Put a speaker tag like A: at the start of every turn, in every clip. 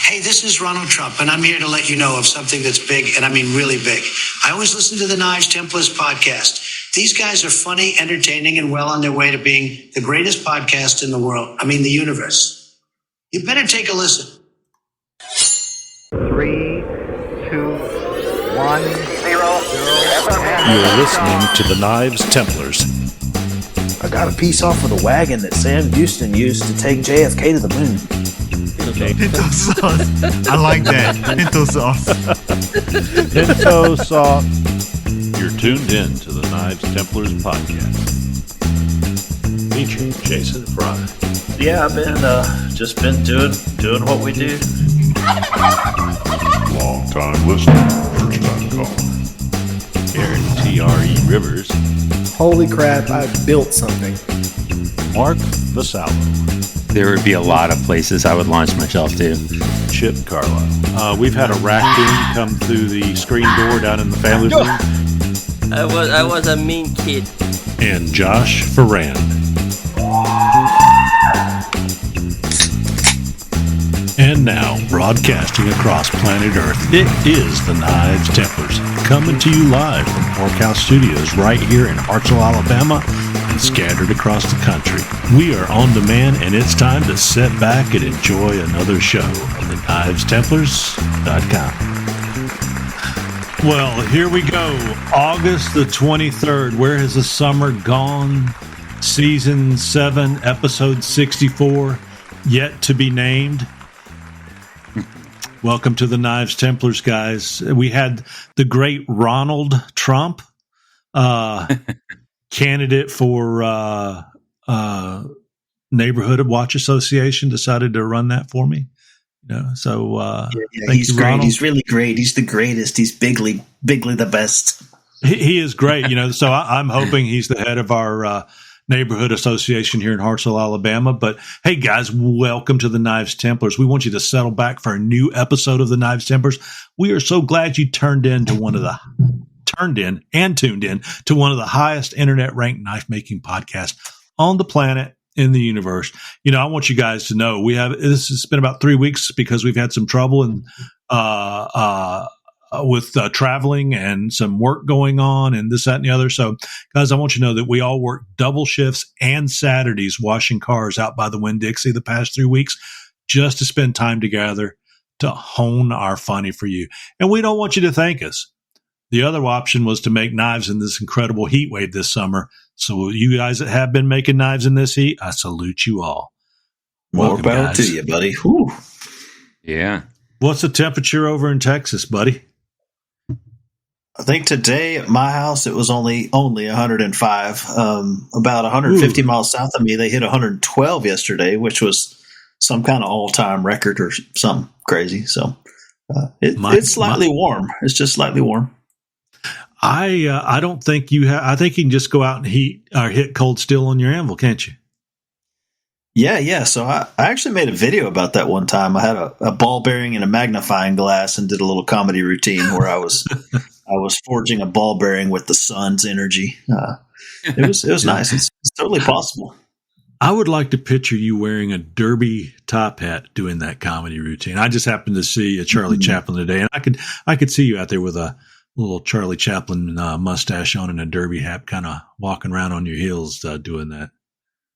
A: Hey, this is Ronald Trump, and I'm here to let you know of something that's big, and I mean really big. I always listen to the Knives Templars podcast. These guys are funny, entertaining, and well on their way to being the greatest podcast in the world. I mean, the universe. You better take a listen.
B: 3, 2, 1, 0, 0.
C: You're listening to the Knives Templars.
D: I got a piece off of the wagon that Sam Houston used to take JFK to the moon.
E: Pinto sauce. I like that. Pinto sauce.
C: Pinto sauce. You're tuned in to the Knives Templars podcast. Featuring Jason Fry.
D: Yeah, I've been just been doing what we do.
C: Long time listener, first time caller. Aaron T.R.E. Rivers.
F: Holy crap, I built something.
C: Mark Vasallo.
G: There would be a lot of places I would launch myself to.
C: Chip Carlisle. We've had a raccoon come through the screen door down in the family room.
H: I was a mean kid.
C: And Josh Ferrand. And now, broadcasting across planet Earth, it is the Knives Templars, coming to you live from Porkhouse Studios right here in Hartselle, Alabama, and scattered across the country. We are on demand, and it's time to sit back and enjoy another show of the KnivesTemplars.com. Well, here we go. August the 23rd. Where has the summer gone? Season 7, episode 64, yet to be named. Welcome to the Knives Templars, guys. We had the great Ronald Trump, candidate for Neighborhood Watch Association, decided to run that for me.
D: He's great. Ronald. He's really great. He's the greatest. He's bigly the best.
C: He is great. So I'm hoping he's the head of our neighborhood association here in Hartselle, Alabama. But hey, guys, welcome to the Knives Templars. We want you to settle back for a new episode of the Knives Templars. We are so glad you tuned in to one of the highest internet ranked knife making podcasts on the planet, in the universe. I want you guys to know this has been about 3 weeks because we've had some trouble and with traveling and some work going on and this, that, and the other. So, guys, I want you to know that we all work double shifts and Saturdays washing cars out by the Winn-Dixie the past 3 weeks just to spend time together to hone our funny for you. And we don't want you to thank us. The other option was to make knives in this incredible heat wave this summer. So you guys that have been making knives in this heat, I salute you all.
D: More power to you, buddy. Whew.
G: Yeah.
C: What's the temperature over in Texas, buddy?
D: I think today at my house it was only 105. About 150 miles south of me, they hit 112 yesterday, which was some kind of all-time record or something crazy. So it's slightly warm. It's just slightly warm.
C: I don't think you have. I think you can just go out and hit cold steel on your anvil, can't you?
D: Yeah. So I actually made a video about that one time. I had a ball bearing and a magnifying glass and did a little comedy routine where I was forging a ball bearing with the sun's energy. It was nice. It's totally possible.
C: I would like to picture you wearing a derby top hat doing that comedy routine. I just happened to see a Charlie Chaplin today, and I could see you out there with a little Charlie Chaplin mustache on and a derby hat, kind of walking around on your heels doing that.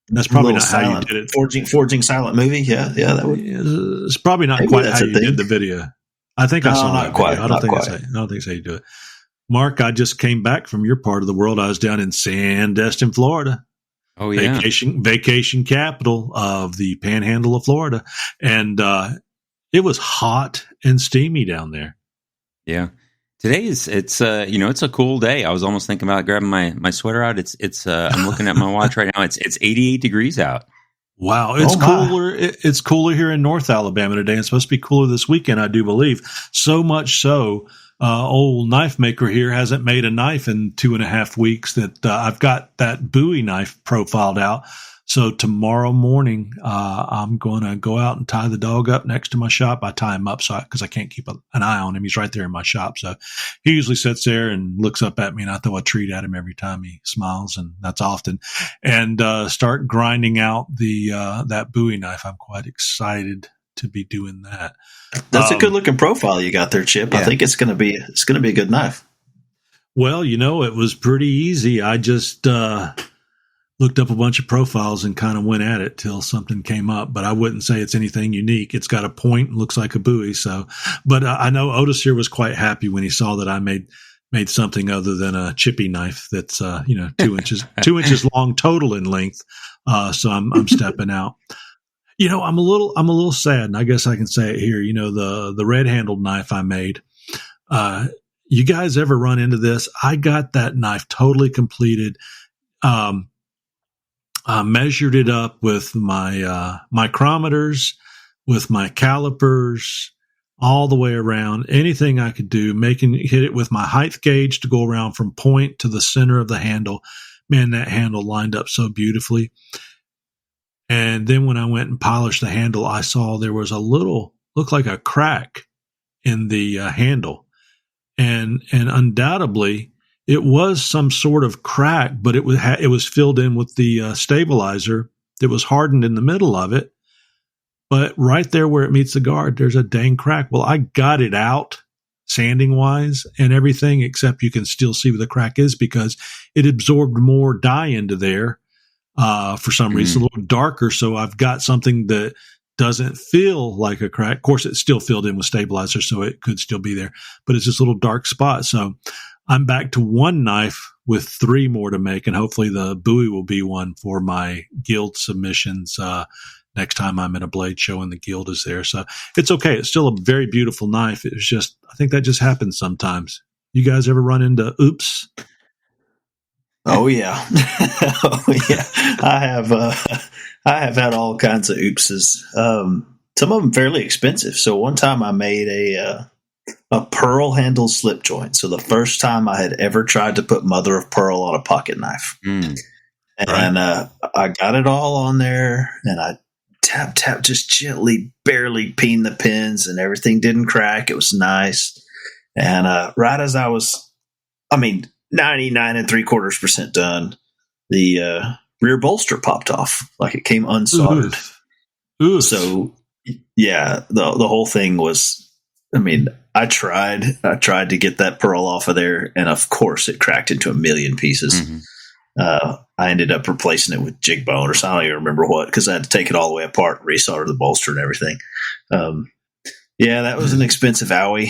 C: That's probably not how you did it.
D: Forging silent movie. Yeah. That would.
C: It's probably not quite how you did the video. I think I saw that
D: quite.
C: Video. I don't think it's how you do it. Mark, I just came back from your part of the world. I was down in Sandestin, Florida.
G: Oh yeah,
C: vacation capital of the Panhandle of Florida, and it was hot and steamy down there.
G: Yeah. Today it's a cool day. I was almost thinking about grabbing my sweater out. It's I'm looking at my watch right now. It's 88 degrees out.
C: Wow, it's cooler. It's cooler here in North Alabama today. It's supposed to be cooler this weekend, I do believe. So much so, old knife maker here hasn't made a knife in 2.5 weeks. That I've got that Bowie knife profiled out. So tomorrow morning, I'm going to go out and tie the dog up next to my shop. I tie him up because I can't keep an eye on him. He's right there in my shop. So he usually sits there and looks up at me, and I throw a treat at him every time he smiles, and that's often. And start grinding out that Bowie knife. I'm quite excited to be doing that.
D: That's a good looking profile you got there, Chip. Yeah. I think it's going to be a good knife.
C: Well, it was pretty easy. I just looked up a bunch of profiles and kind of went at it till something came up. But I wouldn't say it's anything unique. It's got a point, looks like a Bowie. So, but I know Otis here was quite happy when he saw that I made something other than a chippy knife that's 2 inches long total in length. So I'm stepping out. I'm a little sad, and I guess I can say it here. The red handled knife I made. You guys ever run into this? I got that knife totally completed. I measured it up with my micrometers, with my calipers, all the way around. Anything I could do, hit it with my height gauge to go around from point to the center of the handle. Man, that handle lined up so beautifully. And then when I went and polished the handle, I saw there was looked like a crack in the handle. And undoubtedly it was some sort of crack, but it was filled in with the stabilizer that was hardened in the middle of it. But right there where it meets the guard, there's a dang crack. Well, I got it out sanding wise and everything, except you can still see where the crack is because it absorbed more dye into there for some reason, a little darker. So I've got something that doesn't feel like a crack. Of course, it's still filled in with stabilizer, so it could still be there, but it's this little dark spot. So I'm back to one knife with 3 more to make, and hopefully the Bowie will be one for my guild submissions next time I'm at a blade show and the guild is there. So it's okay. It's still a very beautiful knife. It's just, I think that just happens sometimes. You guys ever run into oops?
D: Oh yeah. Oh yeah. I have had all kinds of oopses. Some of them fairly expensive. So one time I made a pearl handle slip joint. So the first time I had ever tried to put mother of pearl on a pocket knife. And I got it all on there, and I tap, just gently, barely peen the pins, and everything didn't crack. It was nice. And right as I was, 99 3/4% done, the rear bolster popped off, like it came unsoldered.
C: Oof.
D: So yeah, the whole thing was, I tried to get that pearl off of there, and of course it cracked into a million pieces. I ended up replacing it with jig bone or something. I don't even remember what, because I had to take it all the way apart, resolder the bolster and everything. Yeah, that was an expensive owie.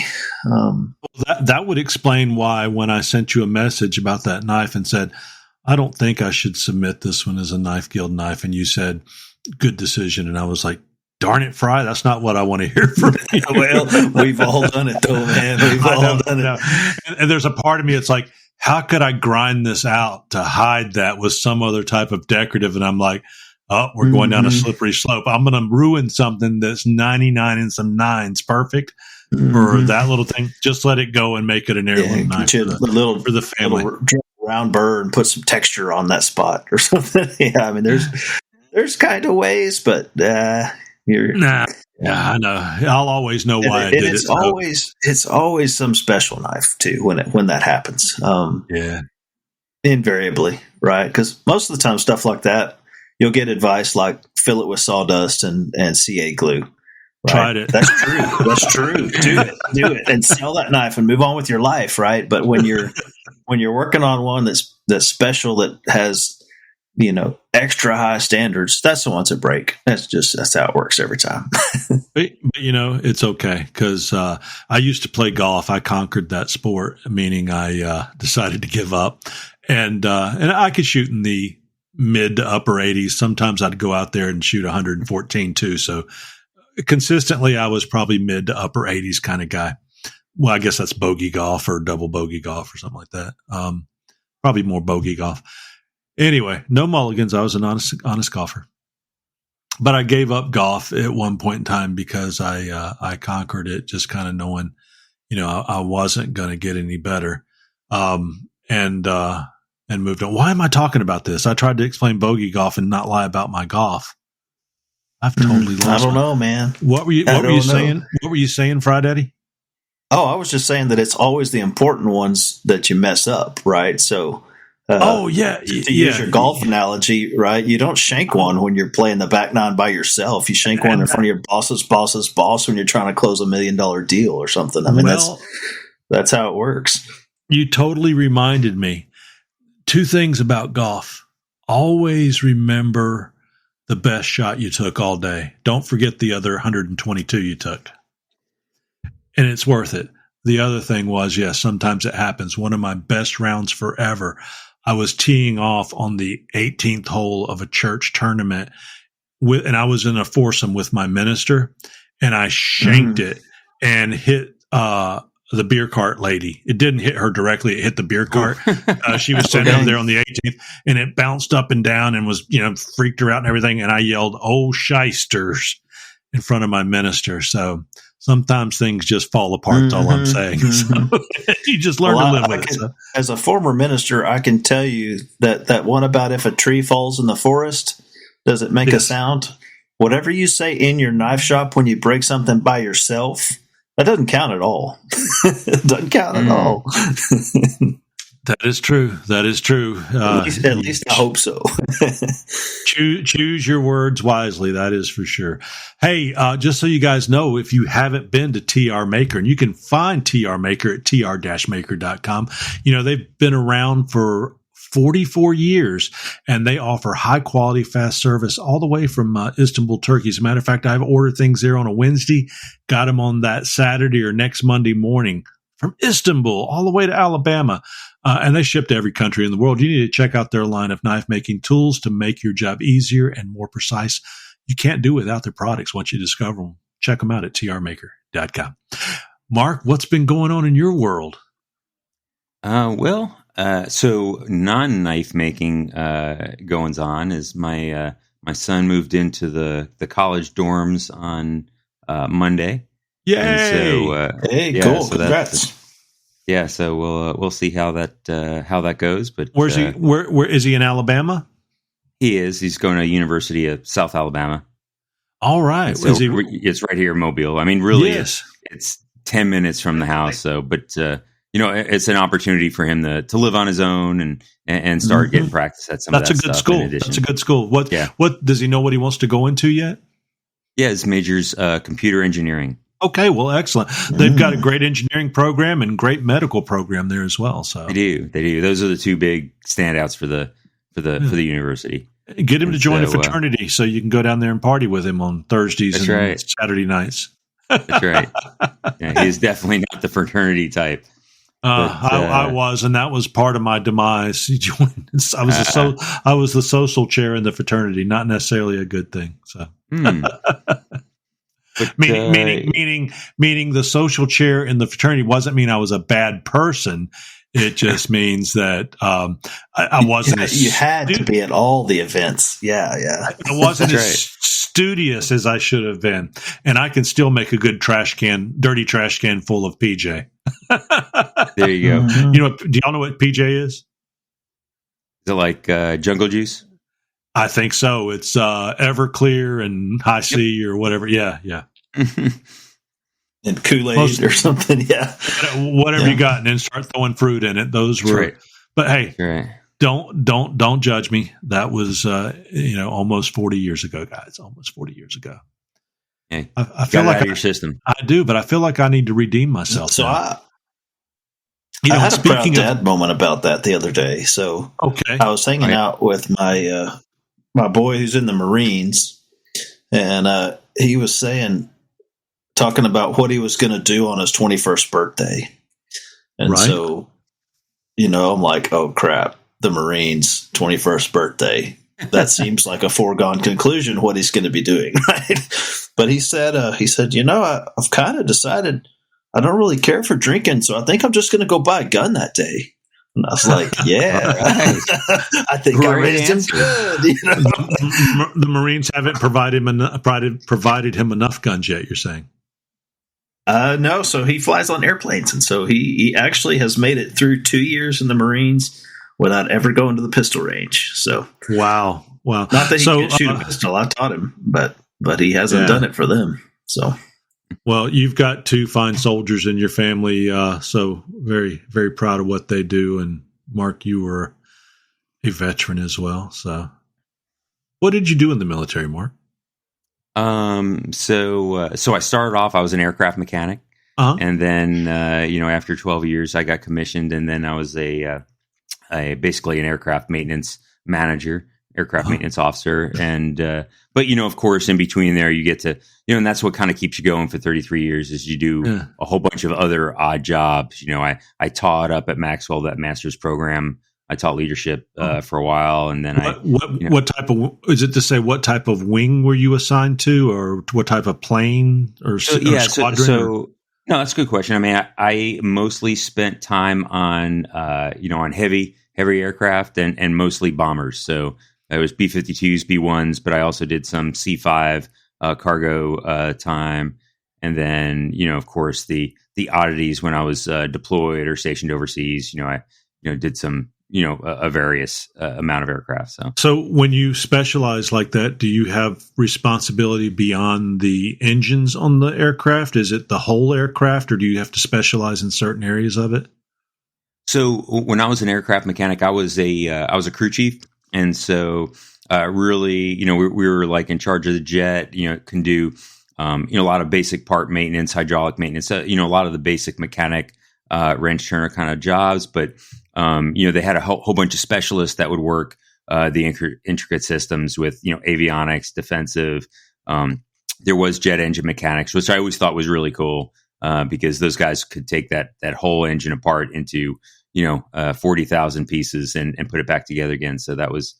C: That would explain why when I sent you a message about that knife and said, I don't think I should submit this one as a Knife Guild knife, and you said, good decision. And I was like, darn it, Fry, that's not what I want to hear from you.
D: Well, we've all done it though, man. We've all done it.
C: And there's a part of me, it's like, how could I grind this out to hide that with some other type of decorative? And I'm like, oh, we're going down a slippery slope. I'm going to ruin something that's 99 and some nines perfect for that little thing. Just let it go and make it an heirloom knife for the family.
D: Round burr and put some texture on that spot or something. Yeah, there's kind of ways, but you're
C: nah. Yeah, I know. I'll always know why I did it.
D: It's always some special knife too when that happens. Invariably, right? Because most of the time, stuff like that, you'll get advice like fill it with sawdust and CA glue. Right?
C: Tried it.
D: That's true. That's true. Do it, and sell that knife and move on with your life, right? But when you're working on one that's special, that has extra high standards, that's the ones that break. That's how it works every time.
C: but it's okay, because I used to play golf. I conquered that sport, meaning I decided to give up, and I could shoot in the mid to upper 80s. Sometimes I'd go out there and shoot 114 too. So consistently, I was probably mid to upper 80s kind of guy. Well, I guess that's bogey golf or double bogey golf or something like that. Probably more bogey golf. Anyway, no mulligans. I was an honest golfer, but I gave up golf at one point in time because I conquered it, just kind of knowing, I wasn't going to get any better, and moved on. Why am I talking about this? I tried to explain bogey golf and not lie about my golf. I've totally lost.
D: I don't know, man.
C: What were you saying? What were you saying, Fried Eddie?
D: Oh, I was just saying that it's always the important ones that you mess up, right? So, To use your golf analogy, right? You don't shank one when you're playing the back nine by yourself. You shank one in front of your boss's boss when you're trying to close $1 million deal or something. I mean, that's how it works.
C: You totally reminded me. 2 things about golf. Always remember the best shot you took all day. Don't forget the other 122 you took. And it's worth it. The other thing was, yes, sometimes it happens. One of my best rounds forever, I was teeing off on the 18th hole of a church tournament, and I was in a foursome with my minister, and I shanked it and hit the beer cart lady. It didn't hit her directly; it hit the beer cart. She was sitting over there on the 18th, and it bounced up and down and was, freaked her out and everything. And I yelled, "Oh, shysters!" in front of my minister. So sometimes things just fall apart. That's all I'm saying. So, you just learn to live with it. So.
D: As a former minister, I can tell you that one about if a tree falls in the forest, does it make a sound? Whatever you say in your knife shop when you break something by yourself, that doesn't count at all. It doesn't count at all.
C: That is true. That is true.
D: At least I hope so.
C: choose your words wisely. That is for sure. Hey, just so you guys know, if you haven't been to TR Maker, and you can find TR Maker at tr-maker.com. They've been around for 44 years, and they offer high quality, fast service all the way from Istanbul, Turkey. As a matter of fact, I've ordered things there on a Wednesday, got them on that Saturday or next Monday morning from Istanbul all the way to Alabama. And they ship to every country in the world. You need to check out their line of knife making tools to make your job easier and more precise. You can't do it without their products once you discover them. Check them out at trmaker.com. Mark, what's been going on in your world?
G: So non-knife making goings on is my son moved into the college dorms on Monday.
C: Yay!
G: And so,
D: hey, cool! So congrats.
G: So we'll see how that goes. But
C: where's he? Where is he in Alabama?
G: He is. He's going to University of South Alabama.
C: All right.
G: So it's right here in Mobile. I mean, really, it's 10 minutes from the house. So, but it's an opportunity for him to live on his own and start getting practice at some of that stuff.
C: That's a good school. That's a good school. What does he know? What he wants to go into yet? Yeah,
G: his major's computer engineering.
C: Okay, well, excellent. They've got a great engineering program and great medical program there as well. So
G: they do. Those are the 2 big standouts for the university.
C: Get him to join a fraternity so you can go down there and party with him on Thursdays and Saturday nights.
G: That's right. Yeah, he is definitely not the fraternity type.
C: I was, and that was part of my demise. I was the social chair in the fraternity, not necessarily a good thing. So. But, meaning the social chair in the fraternity wasn't mean I was a bad person. It just means that I wasn't.
D: You had to be at all the events. Yeah.
C: I wasn't as studious as I should have been, and I can still make a good dirty trash can full of PJ.
G: There you go.
C: Mm-hmm. Do y'all know what PJ is?
G: Is it like Jungle Juice?
C: I think so. It's Everclear and High C or whatever. Yeah.
D: And Kool-Aid or something. Yeah.
C: Whatever you got, and then start throwing fruit in it. Those were. Right. But hey, don't judge me. That was almost 40 years ago, guys. Almost 40 years ago.
G: Hey,
C: I feel like
G: your system.
C: I do, but I feel like I need to redeem myself.
D: So I had a proud dad moment about that the other day. So I was hanging out with my boy who's in the Marines, and he was talking about what he was going to do on his 21st birthday. And so, I'm like, oh crap, the Marines 21st birthday. That seems like a foregone conclusion what he's going to be doing. Right. But he said, I've kind of decided I don't really care for drinking. So I think I'm just going to go buy a gun that day. And I was like, yeah, I think I raised him good.
C: The Marines haven't provided him enough guns yet, you're saying?
D: No, so he flies on airplanes. And so he actually has made it through 2 years in the Marines without ever going to the pistol range. So
C: wow.
D: Not that he can't shoot a pistol. I taught him, but he hasn't done it for them. So.
C: Well, you've got 2 fine soldiers in your family, so very, very proud of what they do. And Mark, you were a veteran as well. So, what did you do in the military, Mark?
G: So I started off, I was an aircraft mechanic. And then, after 12 years, I got commissioned, and then I was basically an aircraft maintenance manager, aircraft maintenance officer. And, but of course, in between there, you get to, and that's what kind of keeps you going for 33 years is you do a whole bunch of other odd jobs. I taught up at Maxwell, that master's program. I taught leadership for a while, and then
C: what type of, is it to say what type of wing were you assigned to, or what type of plane or squadron?
G: No, that's a good question. I mean, I mostly spent time on on heavy aircraft and mostly bombers. So it was B-52s, B-1s, but I also did some C-5 cargo time, and then of course the oddities when I was deployed or stationed overseas. I did some a various amount of aircraft.
C: So when you specialize like that, do you have responsibility beyond the engines on the aircraft? Is it the whole aircraft, or do you have to specialize in certain areas of it?
G: So when I was an aircraft mechanic, I was a crew chief. And so really, we were like in charge of the jet, can do, a lot of basic part maintenance, hydraulic maintenance, a lot of the basic mechanic, wrench turner kind of jobs, but they had a whole bunch of specialists that would work the intricate systems with avionics, defensive. There was jet engine mechanics, which I always thought was really cool because those guys could take that whole engine apart into 40,000 pieces and put it back together again. So that was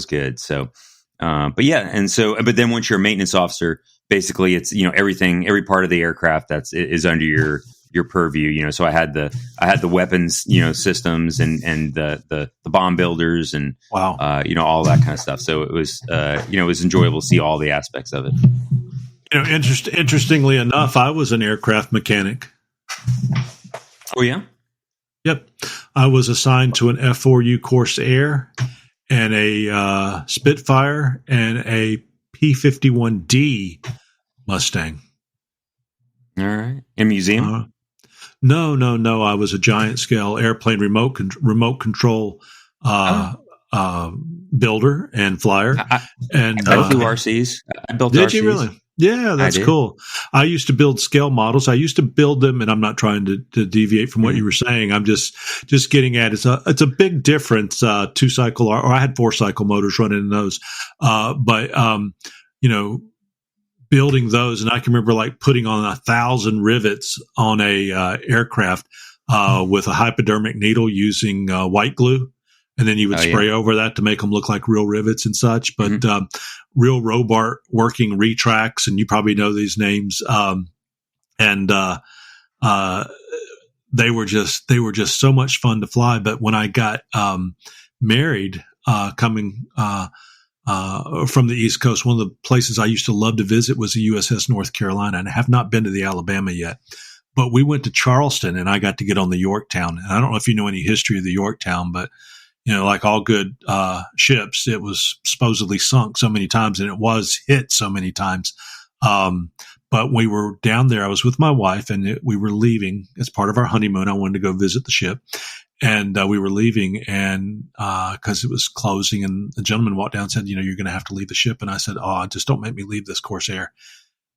G: good. So, but then once you're a maintenance officer, basically it's every part of the aircraft is under your purview, so I had the weapons, systems and the bomb builders and
C: wow,
G: all that kind of stuff. So it was, it was enjoyable to see all the aspects of it.
C: Interestingly enough, I was an aircraft mechanic.
G: Oh yeah.
C: Yep. I was assigned to an F4U Corsair and a Spitfire and a P-51D Mustang.
G: All right. In museum?
C: No. I was a giant scale airplane remote control builder and flyer.
G: I flew RCs. I built
C: did
G: RCs.
C: You really? Yeah, that's cool. I used to build scale models. I used to build them, and I'm not trying to deviate from what you were saying. I'm just getting at it's a big difference. 2-cycle, or I had 4-cycle motors running in those, but building those, and I can remember like putting on 1,000 rivets on a aircraft with a hypodermic needle using white glue. And then you would spray over that to make them look like real rivets and such. But real Robart working retracts, and you probably know these names. And they were just so much fun to fly. But when I got married, coming from the East Coast, one of the places I used to love to visit was the USS North Carolina, and I have not been to the Alabama yet. But we went to Charleston, and I got to get on the Yorktown. And I don't know if you know any history of the Yorktown, but like all good ships, it was supposedly sunk so many times, and it was hit so many times. But we were down there. I was with my wife, and we were leaving as part of our honeymoon. I wanted to go visit the ship, and we were leaving, and because it was closing, and the gentleman walked down and said, "You're going to have to leave the ship." And I said, "Oh, just don't make me leave this Corsair."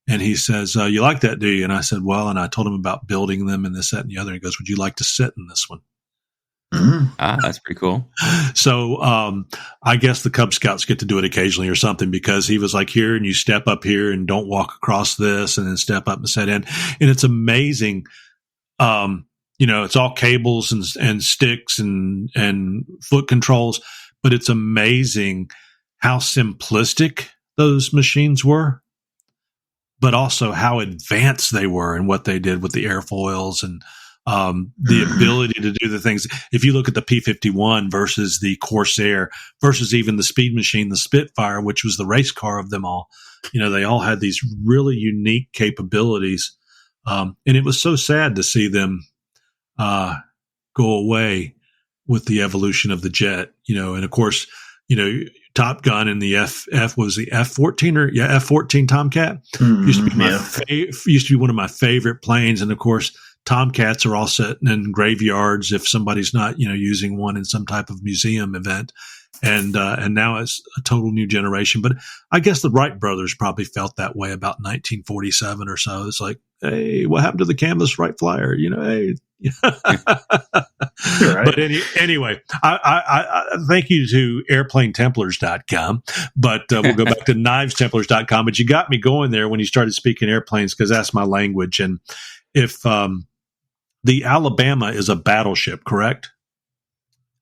C: And he says, "You like that, do you?" And I said, "Well," and I told him about building them and this, that, and the other. And he goes, "Would you like to sit in this one?"
G: That's pretty cool.
C: So I guess the Cub Scouts get to do it occasionally or something, because he was like, "Here, and you step up here and don't walk across this, and then step up and set in." And it's amazing. It's all cables and sticks and foot controls, but it's amazing how simplistic those machines were, but also how advanced they were and what they did with the airfoils and the ability to do the things. If you look at the P-51 versus the Corsair versus even the Speed Machine, the Spitfire, which was the race car of them all, they all had these really unique capabilities. And it was so sad to see them go away with the evolution of the jet, and of course, Top Gun and the was the F-14 F-14 Tomcat used to be one of my favorite planes. And of course, Tomcats are all sitting in graveyards if somebody's not, using one in some type of museum event. And now it's a total new generation. But I guess the Wright brothers probably felt that way about 1947 or so. It's like, hey, what happened to the canvas Wright Flyer? Hey.
D: Right.
C: But anyway, I thank you to airplanetemplars.com, but we'll go back to knivestemplars.com. But you got me going there when you started speaking airplanes, because that's my language. And if the Alabama is a battleship, correct?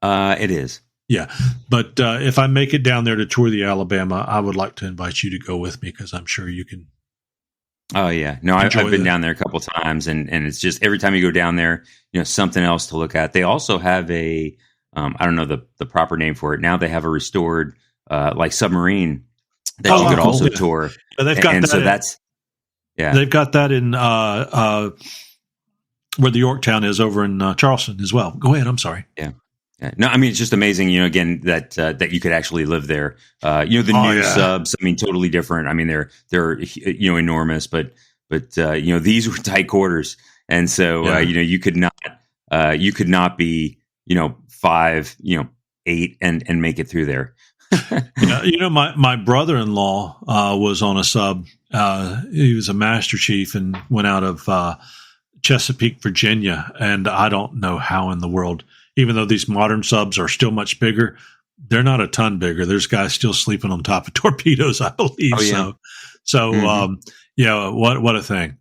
G: It is.
C: Yeah. But if I make it down there to tour the Alabama, I would like to invite you to go with me, because I'm sure you can.
G: Oh yeah, no, I've been down there a couple times, and it's just every time you go down there, something else to look at. They also have a, I don't know the proper name for it. Now they have a restored like submarine that you could also tour.
C: Yeah, they've got that. They've got that in where the Yorktown is over in Charleston as well. Go ahead. I'm sorry.
G: Yeah. No, I mean, it's just amazing, again, that you could actually live there. The new subs, I mean, totally different. I mean, they're enormous, but these were tight quarters. And so, you could not be, 5, 8 and make it through there.
C: My brother-in-law was on a sub. He was a master chief and went out of Chesapeake, Virginia. And I don't know how in the world, even though these modern subs are still much bigger, they're not a ton bigger. There's guys still sleeping on top of torpedoes, I believe.
G: Oh, yeah.
C: So, what a thing.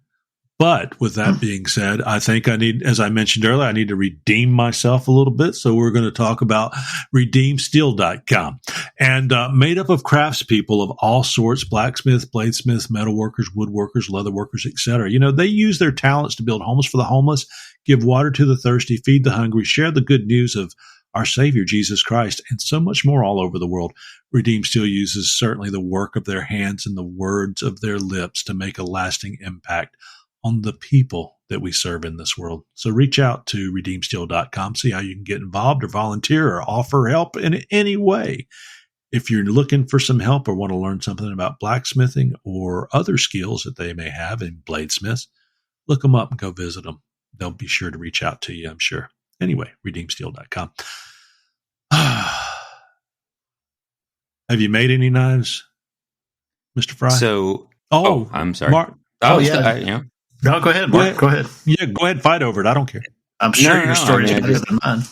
C: But with that being said, I think as I mentioned earlier, I need to redeem myself a little bit. So we're going to talk about redeemsteel.com, and made up of craftspeople of all sorts: blacksmiths, bladesmiths, metalworkers, woodworkers, leatherworkers, etc. They use their talents to build homes for the homeless, give water to the thirsty, feed the hungry, share the good news of our Savior, Jesus Christ, and so much more all over the world. Redeem Steel uses certainly the work of their hands and the words of their lips to make a lasting impact on the people that we serve in this world. So reach out to redeemsteel.com, see how you can get involved or volunteer or offer help in any way. If you're looking for some help or want to learn something about blacksmithing or other skills that they may have in bladesmiths, look them up and go visit them. They'll be sure to reach out to you, I'm sure. Anyway, redeemsteel.com. Have you made any knives, Mr. Fry?
G: I'm sorry.
D: Yeah. No, go ahead, Mark. Go ahead.
C: Yeah, go ahead. Fight over it. I don't care.
D: I'm sure your story is better than mine.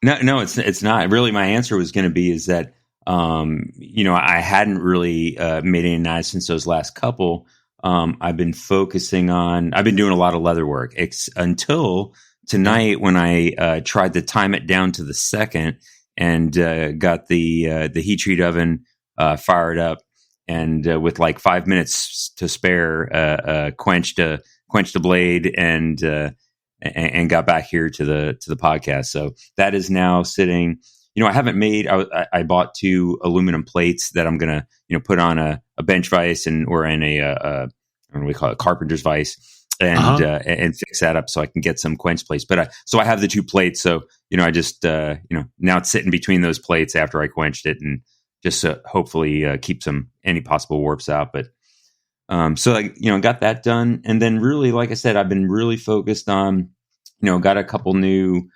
G: No, it's not. Really, my answer was going to be is that, I hadn't really made any knives since those last couple. I've been doing a lot of leather work until tonight when I tried to time it down to the second and got the heat treat oven fired up, and with like 5 minutes to spare, quenched a blade and got back here to the podcast. So that is now sitting. I haven't made. I bought 2 aluminum plates that I'm gonna put on a bench vise or in a I don't know what we call it, carpenter's vise, and fix that up so I can get some quench plates. But so I have the 2 plates. So I just now it's sitting between those plates after I quenched it, and just hopefully keep any possible warps out. But so I got that done, and then really, like I said, I've been really focused on got a couple new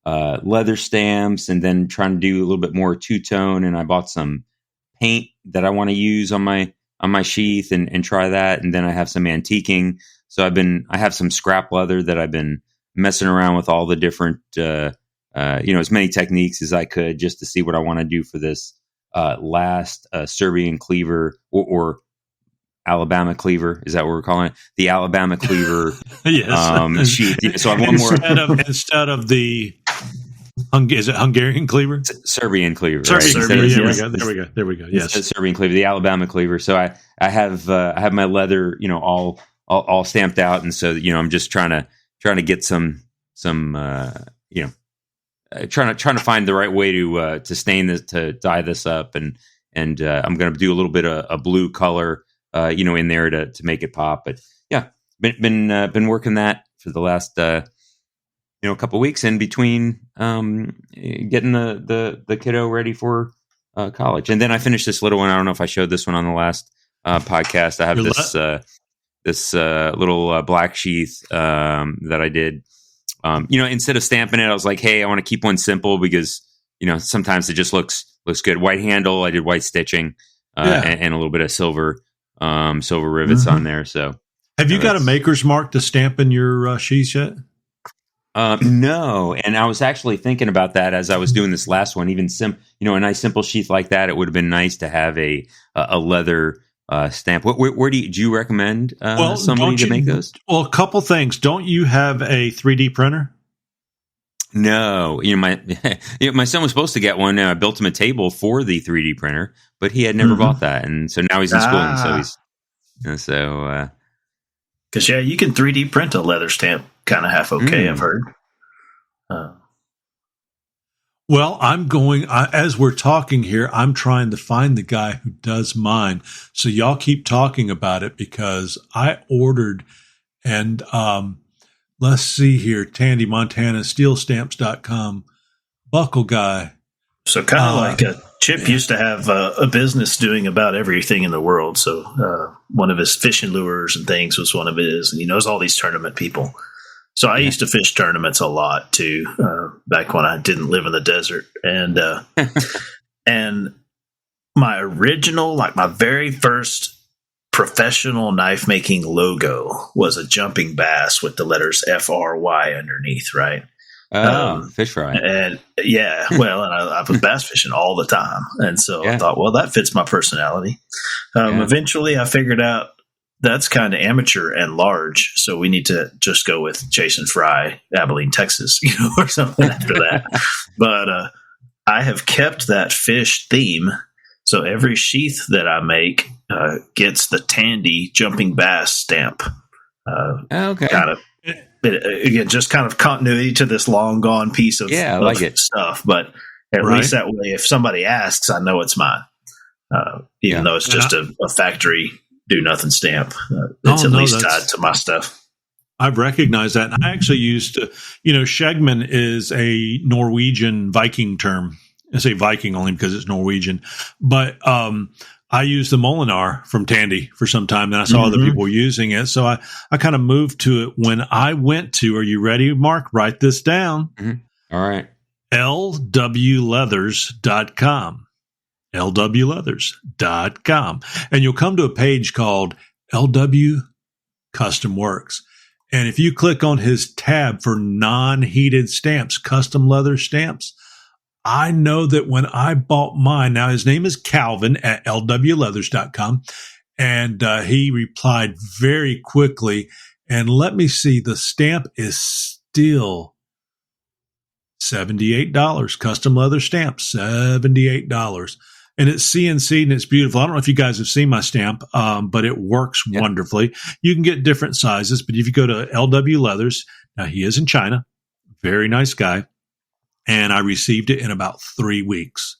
G: leather stamps, and then trying to do a little bit more two-tone, and I bought some paint that I want to use on my sheath and try that, and then I have some antiquing. So I have some scrap leather that I've been messing around with all the different as many techniques as I could just to see what I want to do for this last Serbian cleaver or Alabama cleaver. Is that what we're calling it? The Alabama cleaver.
C: Yes.
G: Sheath. So I have one more
C: instead of the is it Hungarian cleaver?
G: Serbian cleaver.
C: Serbian,
G: right?
C: There we go. Yes.
G: The Serbian cleaver, the Alabama cleaver. So I have my leather, all stamped out, and so I'm just trying to get some trying to find the right way to stain this, to dye this up, and I'm going to do a little bit of a blue color, in there to make it pop. But yeah, been working that for the last couple of weeks in between getting the kiddo ready for college, and then I finished this little one. I don't know if I showed this one on the last podcast. I have this little black sheath that I did instead of stamping it, I was like, hey, I want to keep one simple because, sometimes it just looks good. White handle. I did white stitching, and a little bit of silver rivets on there. So
C: have you got a maker's mark to stamp in your sheaths yet?
G: No. And I was actually thinking about that as I was doing this last one, even a nice simple sheath like that. It would have been nice to have a leather stamp. Where do you recommend somebody to make those?
C: Well, a couple things. Don't you have a 3D printer?
G: No, my son was supposed to get one. I built him a table for the 3D printer, but he had never bought that, and so now he's in school, and so
D: because you can 3D print a leather stamp, kind of half okay. I've heard.
C: Well, as we're talking here, I'm trying to find the guy who does mine. So y'all keep talking about it because I ordered, and let's see here, Tandy, Montana, steelstamps.com, buckle guy.
D: So kind of like Chip used to have a business doing about everything in the world. So one of his fishing lures and things was one of his, and he knows all these tournament people. So I used to fish tournaments a lot too, back when I didn't live in the desert. And and my original, my very first professional knife making logo was a jumping bass with the letters FRY underneath, right?
G: Fish fry.
D: And and I was bass fishing all the time. And so I thought, well, that fits my personality. Eventually I figured out that's kind of amateur and large, so we need to just go with Jason Fry, Abilene, Texas, or something after that. But I have kept that fish theme, so every sheath that I make gets the Tandy jumping bass stamp.
G: Okay.
D: Kind of, again, just kind of continuity to this long gone piece of,
G: I like it.
D: Stuff. But at least that way, if somebody asks, I know it's mine, even though it's just a factory do nothing stamp. It's at least tied to my stuff.
C: I've recognized that. I actually used to, Shegman is a Norwegian Viking term. I say Viking only because it's Norwegian, but I used the Molinar from Tandy for some time. Then I saw other people using it. So I kind of moved to it when I went to, are you ready, Mark? Write this down.
G: All right.
C: lwleathers.com. lwleathers.com. And you'll come to a page called LW Custom Works. And if you click on his tab for non-heated stamps, custom leather stamps, I know that when I bought mine, now his name is Calvin at lwleathers.com, and he replied very quickly. And let me see, the stamp is still $78. Custom leather stamp, $78. And it's CNC and it's beautiful. I don't know if you guys have seen my stamp, but it works wonderfully. You can get different sizes, but if you go to LW Leathers, now he is in China, very nice guy. And I received it in about 3 weeks.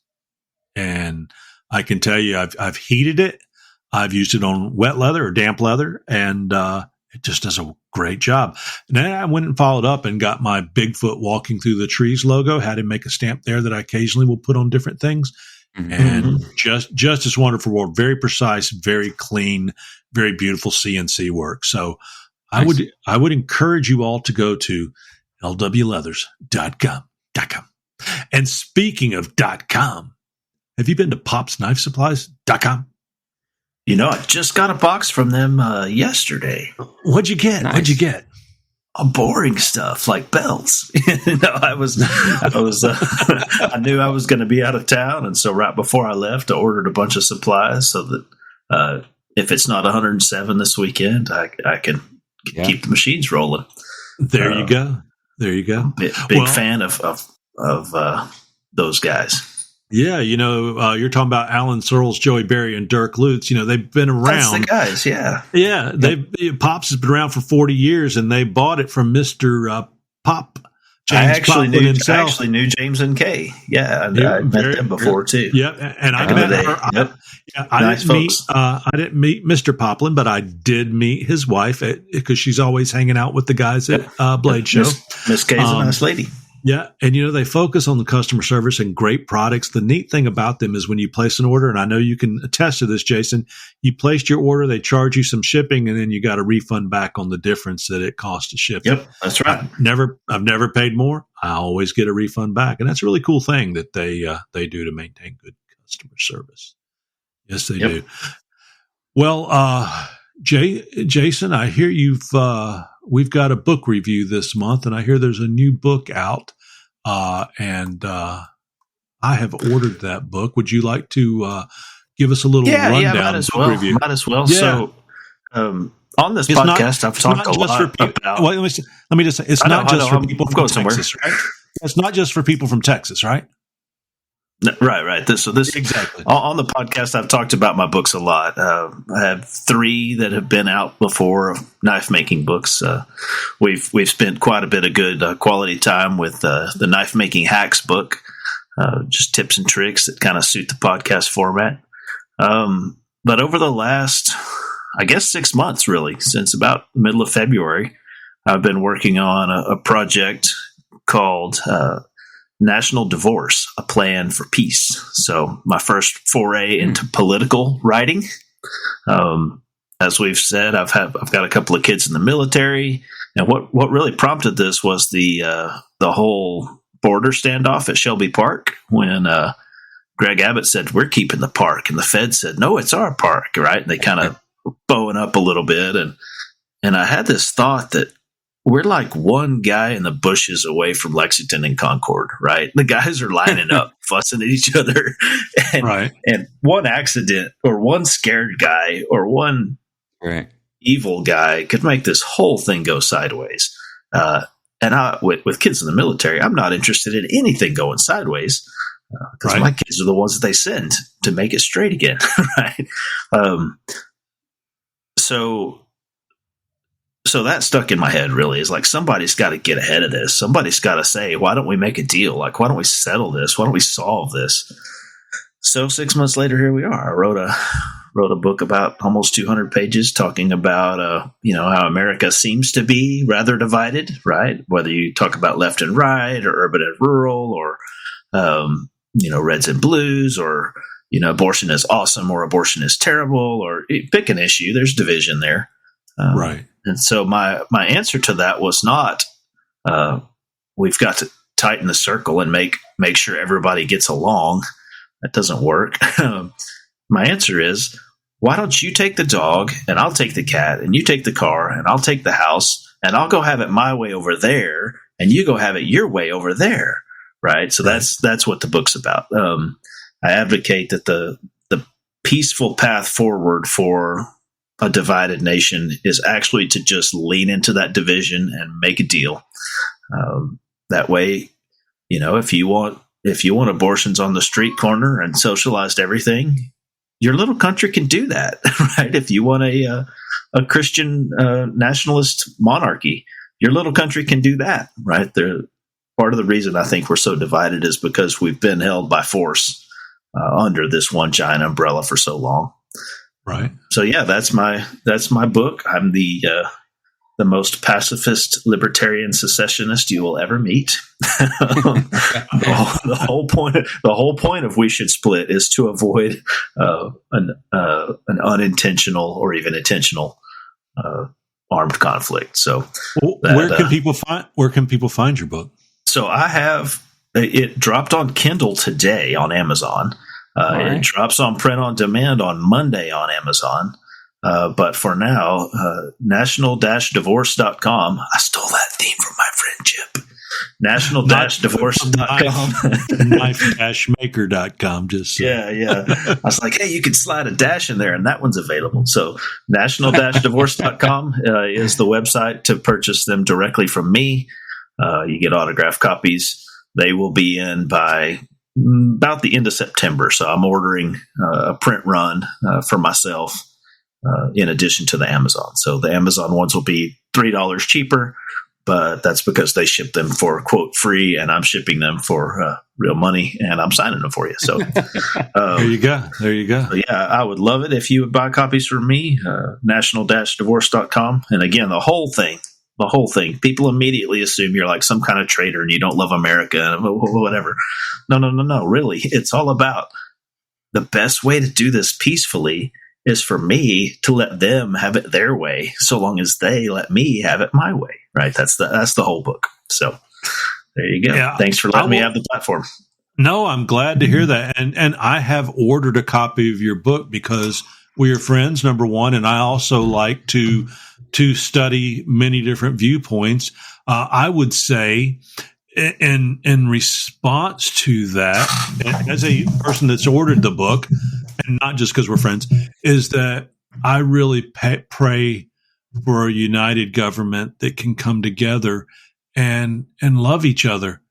C: And I can tell you, I've heated it. I've used it on wet leather or damp leather, and it just does a great job. And then I went and followed up and got my Bigfoot Walking Through the Trees logo, had him make a stamp there that I occasionally will put on different things. And just as wonderful, very precise, very clean, very beautiful CNC work. So nice. I would encourage you all to go to lwleathers.com. And speaking of .com, have you been to popsknifesupplies.com?
D: I just got a box from them yesterday.
C: What'd you get?
G: Nice.
C: What'd you get?
D: Boring stuff like belts. I knew I was going to be out of town, and so right before I left, I ordered a bunch of supplies so that if it's not 107 this weekend, I can keep the machines rolling.
C: There you go.
D: Big fan of those guys.
C: Yeah, you're talking about Alan Searles, Joey Berry, and Dirk Lutz. They've been around.
D: That's the guys, yeah.
C: Yeah, Pops has been around for 40 years, and they bought it from Mr. Pop.
D: I actually knew James and Kay. Yeah, I met them before too.
C: Yep, and I met her.
D: Yep.
C: I didn't meet Mr. Poplin, but I did meet his wife because she's always hanging out with the guys at Blade Show.
D: Miss Kay's a nice lady.
C: Yeah, and they focus on the customer service and great products. The neat thing about them is when you place an order, and I know you can attest to this, Jason, you placed your order, they charge you some shipping, and then you got a refund back on the difference that it cost to ship.
D: Yep, that's right.
C: I've never paid more. I always get a refund back, and that's a really cool thing that they do to maintain good customer service. Yes, they do. Well, Jason, I hear we've got a book review this month, and I hear there's a new book out, and I have ordered that book. Would you like to give us a little rundown?
D: Yeah, might as well.
C: Review?
D: Might as well.
C: Yeah.
D: So, on this podcast, I've talked a lot about.
C: Well, let me just say, it's not just for people from Texas, right? It's not just for people from Texas, right?
D: Right. This
C: exactly
D: on the podcast. I've talked about my books a lot. I have 3 that have been out before, knife making books. We've spent quite a bit of good quality time with the knife making hacks book, just tips and tricks that kind of suit the podcast format. But over the last, I guess, 6 months, really, since about the middle of February, I've been working on a project called National Divorce, a Plan for Peace. So my first foray into political writing. As we've said, I've got a couple of kids in the military, and what really prompted this was the whole border standoff at Shelby Park when Greg Abbott said we're keeping the park, and the Fed said no, it's our park, right? And they kind of bowing up a little bit, and I had this thought that we're like one guy in the bushes away from Lexington and Concord, right? The guys are lining up, fussing at each other. And one accident or one scared guy or one evil guy could make this whole thing go sideways. And with kids in the military, I'm not interested in anything going sideways because my kids are the ones that they send to make it straight again, right? So that stuck in my head, really, is like somebody's got to get ahead of this. Somebody's got to say, why don't we make a deal? Like, why don't we settle this? Why don't we solve this? So 6 months later, here we are. I wrote a book about almost 200 pages talking about, how America seems to be rather divided, right? Whether you talk about left and right or urban and rural or, reds and blues or, abortion is awesome or abortion is terrible or pick an issue. There's division there.
C: Right.
D: And so my answer to that was not, we've got to tighten the circle and make sure everybody gets along. That doesn't work. My answer is, why don't you take the dog and I'll take the cat and you take the car and I'll take the house and I'll go have it my way over there and you go have it your way over there. Right. So that's what the book's about. I advocate that the peaceful path forward for a divided nation is actually to just lean into that division and make a deal. That way, if you want abortions on the street corner and socialized everything, your little country can do that, right? If you want a Christian nationalist monarchy, your little country can do that, right? Part of the reason I think we're so divided is because we've been held by force under this one giant umbrella for so long.
C: Right.
D: So yeah, that's my book. I'm the most pacifist libertarian secessionist you will ever meet. The whole point of We Should Split is to avoid an unintentional or even intentional armed conflict. So
C: where can people find your book?
D: So I have it dropped on Kindle today on Amazon. It drops on print on demand on Monday on Amazon. But for now, national-divorce.com. I stole that theme from my friend Chip. National-divorce.com.
C: Knife-maker.com. Just
D: Yeah. I was like, hey, you could slide a dash in there, and that one's available. So national-divorce.com is the website to purchase them directly from me. You get autographed copies. They will be in by about the end of September. So I'm ordering a print run for myself in addition to the Amazon. So the Amazon ones will be $3 cheaper, but that's because they ship them for quote free and I'm shipping them for real money and I'm signing them for you. So
C: there you go. So
D: yeah, I would love it if you would buy copies from me, national-divorce.com. And again, the whole thing, the whole thing. People immediately assume you're like some kind of traitor and you don't love America and whatever. No. Really, it's all about the best way to do this peacefully is for me to let them have it their way, so long as they let me have it my way. Right? That's the whole book. So there you go.
C: Yeah,
D: thanks for letting me have the platform.
C: No, I'm glad to hear that. And I have ordered a copy of your book because we are friends, number one, and I also like to study many different viewpoints. I would say in response to that, as a person that's ordered the book, and not just because we're friends, is that I really pray for a united government that can come together and love each other.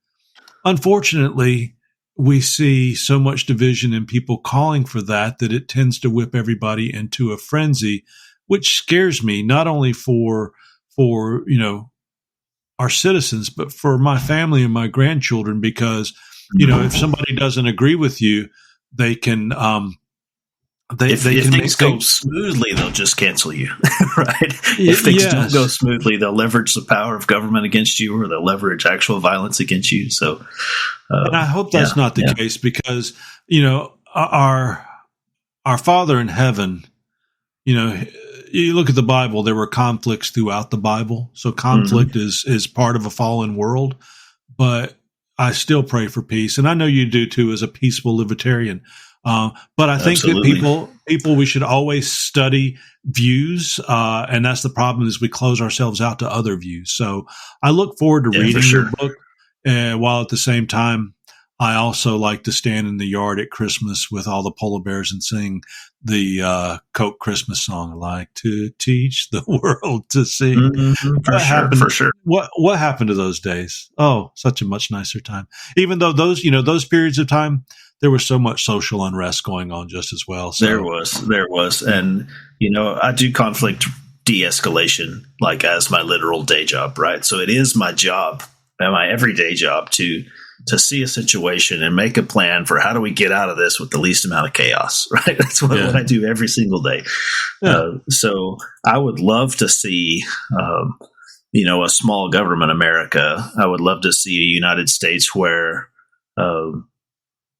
C: Unfortunately, we see so much division in people calling for that it tends to whip everybody into a frenzy, which scares me, not only for our citizens, but for my family and my grandchildren, because, if somebody doesn't agree with you, they can, if
D: things go smoothly, they'll just cancel you, right? If things don't go smoothly, they'll leverage the power of government against you, or they'll leverage actual violence against you. So,
C: and I hope that's not the case, because our Father in heaven, you look at the Bible, there were conflicts throughout the Bible, so conflict is part of a fallen world. But I still pray for peace, and I know you do too, as a peaceful libertarian. But I think that people, we should always study views, and that's the problem, is we close ourselves out to other views. So I look forward to reading your book, while at the same time, I also like to stand in the yard at Christmas with all the polar bears and sing the Coke Christmas song, "I like to teach the world to sing."
D: For sure.
C: What happened to those days? Oh, such a much nicer time. Even though those periods of time, there was so much social unrest going on just as well. So.
D: There was. And, I do conflict de-escalation like as my literal day job, right? So it is my job, my everyday job to see a situation and make a plan for how do we get out of this with the least amount of chaos, right? That's what I do every single day. Yeah. So I would love to see, a small government America. I would love to see a United States where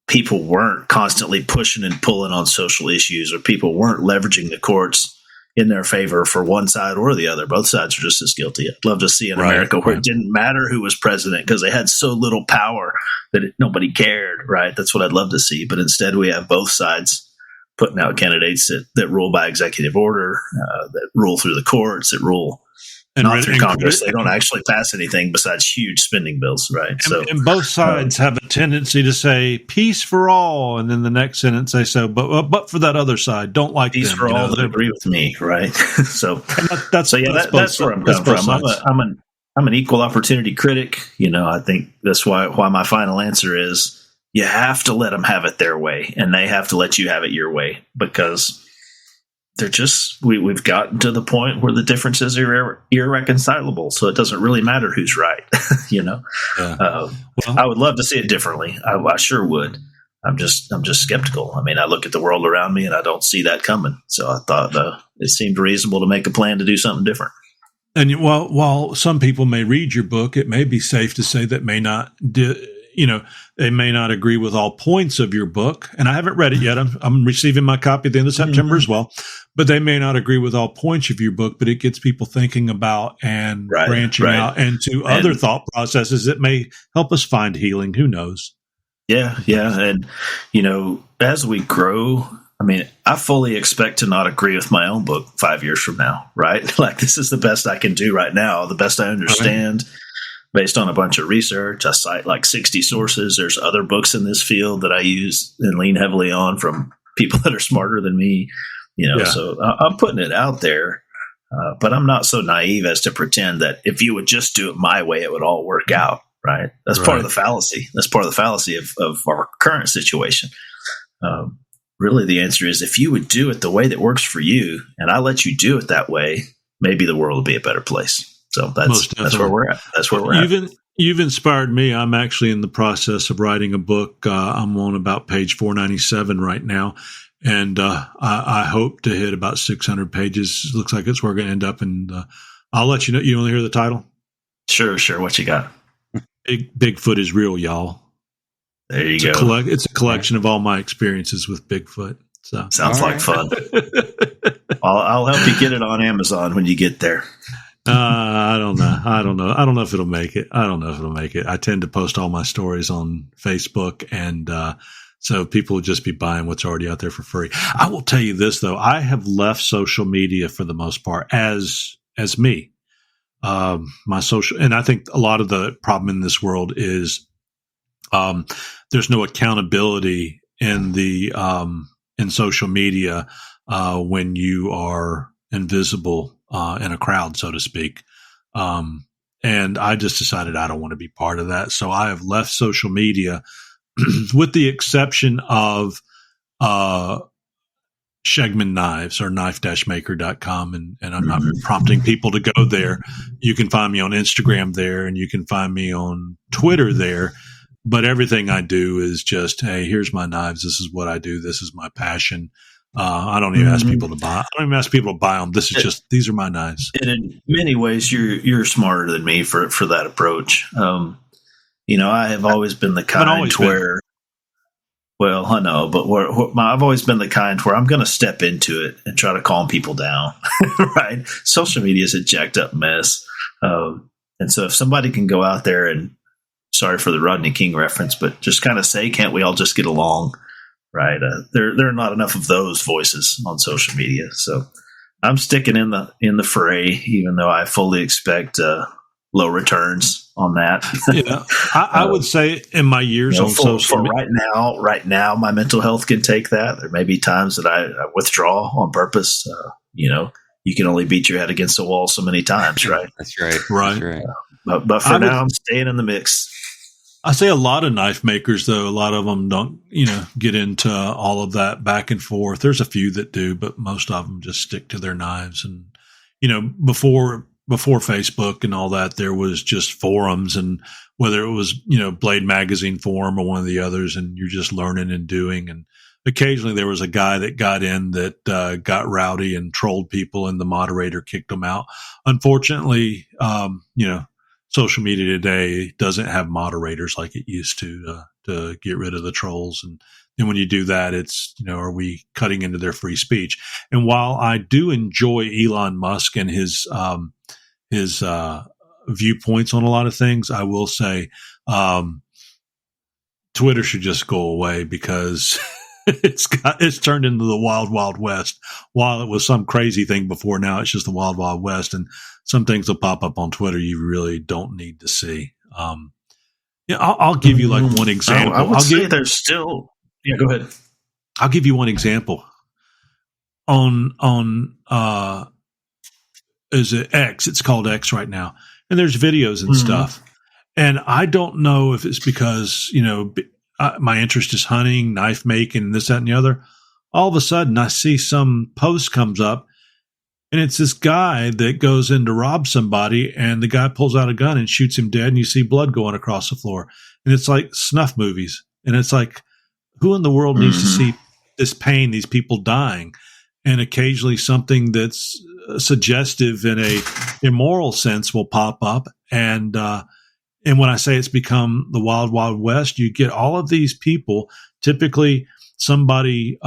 D: people weren't constantly pushing and pulling on social issues, or people weren't leveraging the courts in their favor for one side or the other. Both sides are just as guilty. I'd love to see an America where it didn't matter who was president because they had so little power that nobody cared, right? That's what I'd love to see. But instead, we have both sides putting out candidates that rule by executive order, that rule through the courts, that rule not through Congress. They don't actually pass anything besides huge spending bills, right?
C: And both sides have a tendency to say peace for all, and then the next sentence they say, but for that other side, don't like
D: peace
C: them,
D: for all that agree with me, right? That's where I'm coming from. I'm an equal opportunity critic. I think that's why my final answer is you have to let them have it their way, and they have to let you have it your way, because they're just we've gotten to the point where the differences are irreconcilable. So it doesn't really matter who's right. I would love to see it differently. I sure would. I'm just skeptical. I mean, I look at the world around me and I don't see that coming. So I thought it seemed reasonable to make a plan to do something different.
C: And while some people may read your book, it may be safe to say that they may not agree with all points of your book. And I haven't read it yet. I'm receiving my copy at the end of September as well. But they may not agree with all points of your book, but it gets people thinking about and branching out into other thought processes that may help us find healing. Who knows?
D: Yeah. And, as we grow, I mean, I fully expect to not agree with my own book 5 years from now, right? Like, this is the best I can do right now, the best I understand. Right. Based on a bunch of research. I cite like 60 sources. There's other books in this field that I use and lean heavily on from people that are smarter than me, so I'm putting it out there, but I'm not so naive as to pretend that if you would just do it my way, it would all work out, right? That's part of the fallacy. That's part of the fallacy of our current situation. Really, the answer is if you would do it the way that works for you, and I let you do it that way, maybe the world will be a better place. So that's where we're at. That's where we're at.
C: You've inspired me. I'm actually in the process of writing a book. I'm on about page 497 right now, and I hope to hit about 600 pages. Looks like it's where we're going to end up in I'll let you know. You want to hear the title?
D: Sure. What you got?
C: Bigfoot is real, y'all.
D: There you go.
C: It's a collection of all my experiences with Bigfoot. So
D: sounds like fun. I'll help you get it on Amazon when you get there.
C: I don't know. I don't know if it'll make it. I tend to post all my stories on Facebook, and so people will just be buying what's already out there for free. I will tell you this though: I have left social media for the most part as me. My social, and I think a lot of the problem in this world is there's no accountability in the in social media when you are invisible in a crowd, so to speak. And I just decided I don't want to be part of that. So I have left social media with the exception of Shegman Knives or knife-maker.com. And I'm not prompting people to go there. You can find me on Instagram there, and you can find me on Twitter there. But everything I do is just, hey, here's my knives. This is what I do. This is my passion. I don't even ask people to buy. I don't even ask people to buy them. This is just, these are my knives.
D: And in many ways, you're smarter than me for that approach. I have always been the kind where, well, I know, but I've always been the kind where I'm going to step into it and try to calm people down. Right? Social media is a jacked up mess. And so if somebody can go out there and, sorry for the Rodney King reference, but just kind of say, can't we all just get along? Right. There are not enough of those voices on social media. So I'm sticking in the fray, even though I fully expect low returns on that.
C: Yeah, I would say in my years on social media.
D: Right now, my mental health can take that. There may be times that I withdraw on purpose. You can only beat your head against the wall so many times, right?
G: That's right.
C: Right.
G: That's right.
D: But for now, I'm staying in the mix.
C: I say a lot of knife makers, though, a lot of them don't, get into all of that back and forth. There's a few that do, but most of them just stick to their knives. And, before Facebook and all that, there was just forums, and whether it was, Blade Magazine forum or one of the others, and you're just learning and doing. And occasionally there was a guy that got in that got rowdy and trolled people, and the moderator kicked him out. Unfortunately, social media today doesn't have moderators like it used to get rid of the trolls. And then when you do that, it's, are we cutting into their free speech? And while I do enjoy Elon Musk and his viewpoints on a lot of things, I will say Twitter should just go away, because it's turned into the wild, wild west. While it was some crazy thing before, now it's just the wild, wild west. And some things will pop up on Twitter you really don't need to see. I'll give you like one example.
D: I would say there's still. Yeah, go ahead.
C: I'll give you one example. On is it X? It's called X right now, and there's videos and stuff. And I don't know if it's because my interest is hunting, knife making, this, that, and the other. All of a sudden, I see some post comes up, and it's this guy that goes in to rob somebody, and the guy pulls out a gun and shoots him dead, and you see blood going across the floor. And it's like snuff movies. And it's like, who in the world needs to see this pain, these people dying? And occasionally something that's suggestive in a immoral sense will pop up. And when I say it's become the wild, wild west, you get all of these people, typically somebody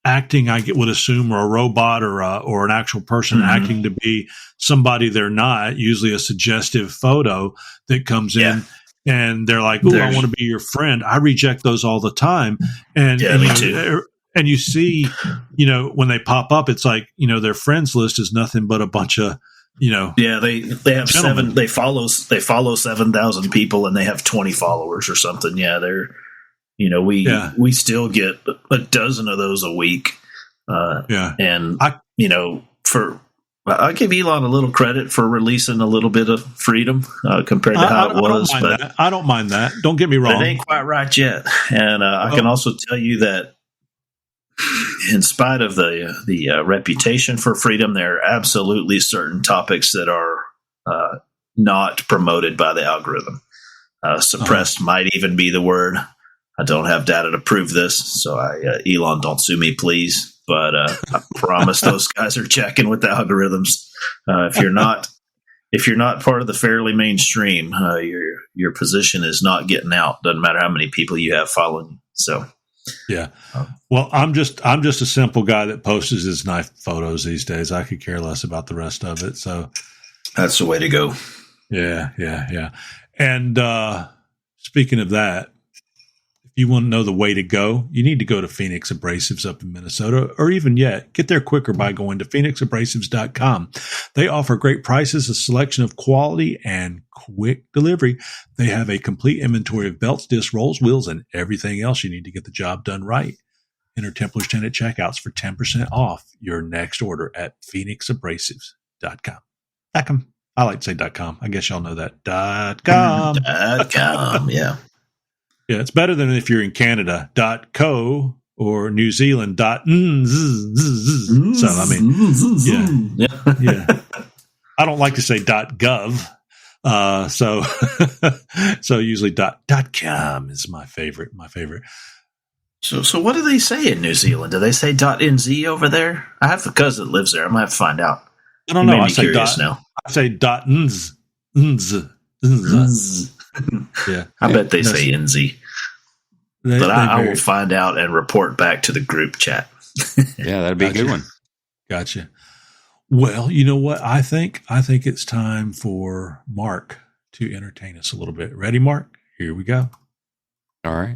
C: acting, I would assume, or a robot or an actual person acting to be somebody they're not, usually a suggestive photo that comes in, and they're like, "Oh, I want to be your friend." I reject those all the time. And
D: me too.
C: And you see, when they pop up, it's like, their friends list is nothing but a bunch of, they have
D: gentlemen. They follow 7,000 people, and they have 20 followers or something. Yeah, they're. We still get a dozen of those a week. And I give Elon a little credit for releasing a little bit of freedom compared to how it was.
C: I don't mind that. Don't get me wrong.
D: It ain't quite right yet. And I can also tell you that in spite of the reputation for freedom, there are absolutely certain topics that are not promoted by the algorithm. Suppressed might even be the word. I don't have data to prove this, so Elon, don't sue me, please. But I promise those guys are checking with the algorithms. If you're not part of the fairly mainstream, your position is not getting out. Doesn't matter how many people you have following you. So,
C: yeah. Well, I'm just a simple guy that posts his knife photos these days. I could care less about the rest of it. So
D: that's the way to go.
C: Yeah. And speaking of that, if you want to know the way to go, you need to go to Phoenix Abrasives up in Minnesota, or even yet, get there quicker by going to phoenixabrasives.com. They offer great prices, a selection of quality, and quick delivery. They have a complete inventory of belts, discs, rolls, wheels, and everything else you need to get the job done right. Enter Templar's 10 at checkouts for 10% off your next order at phoenixabrasives.com. I like to say .com. I guess y'all know that. .com.
D: .com, yeah.
C: Yeah, it's better than if you're in Canada. .co or New Zealand. So, I mean, yeah. I don't like to say .gov. So usually .com is my favorite.
D: So what do they say in New Zealand? Do they say .nz over there? I have a cousin that lives there. I'm going to have to find out.
C: I don't know. I say
D: now.
C: I say .nz. Yeah.
D: I bet they say NZ. But I will find out and report back to the group chat.
G: Yeah, that'd be a good one.
C: Gotcha. Well, you know what? I think it's time for Mark to entertain us a little bit. Ready, Mark? Here we go.
G: All right.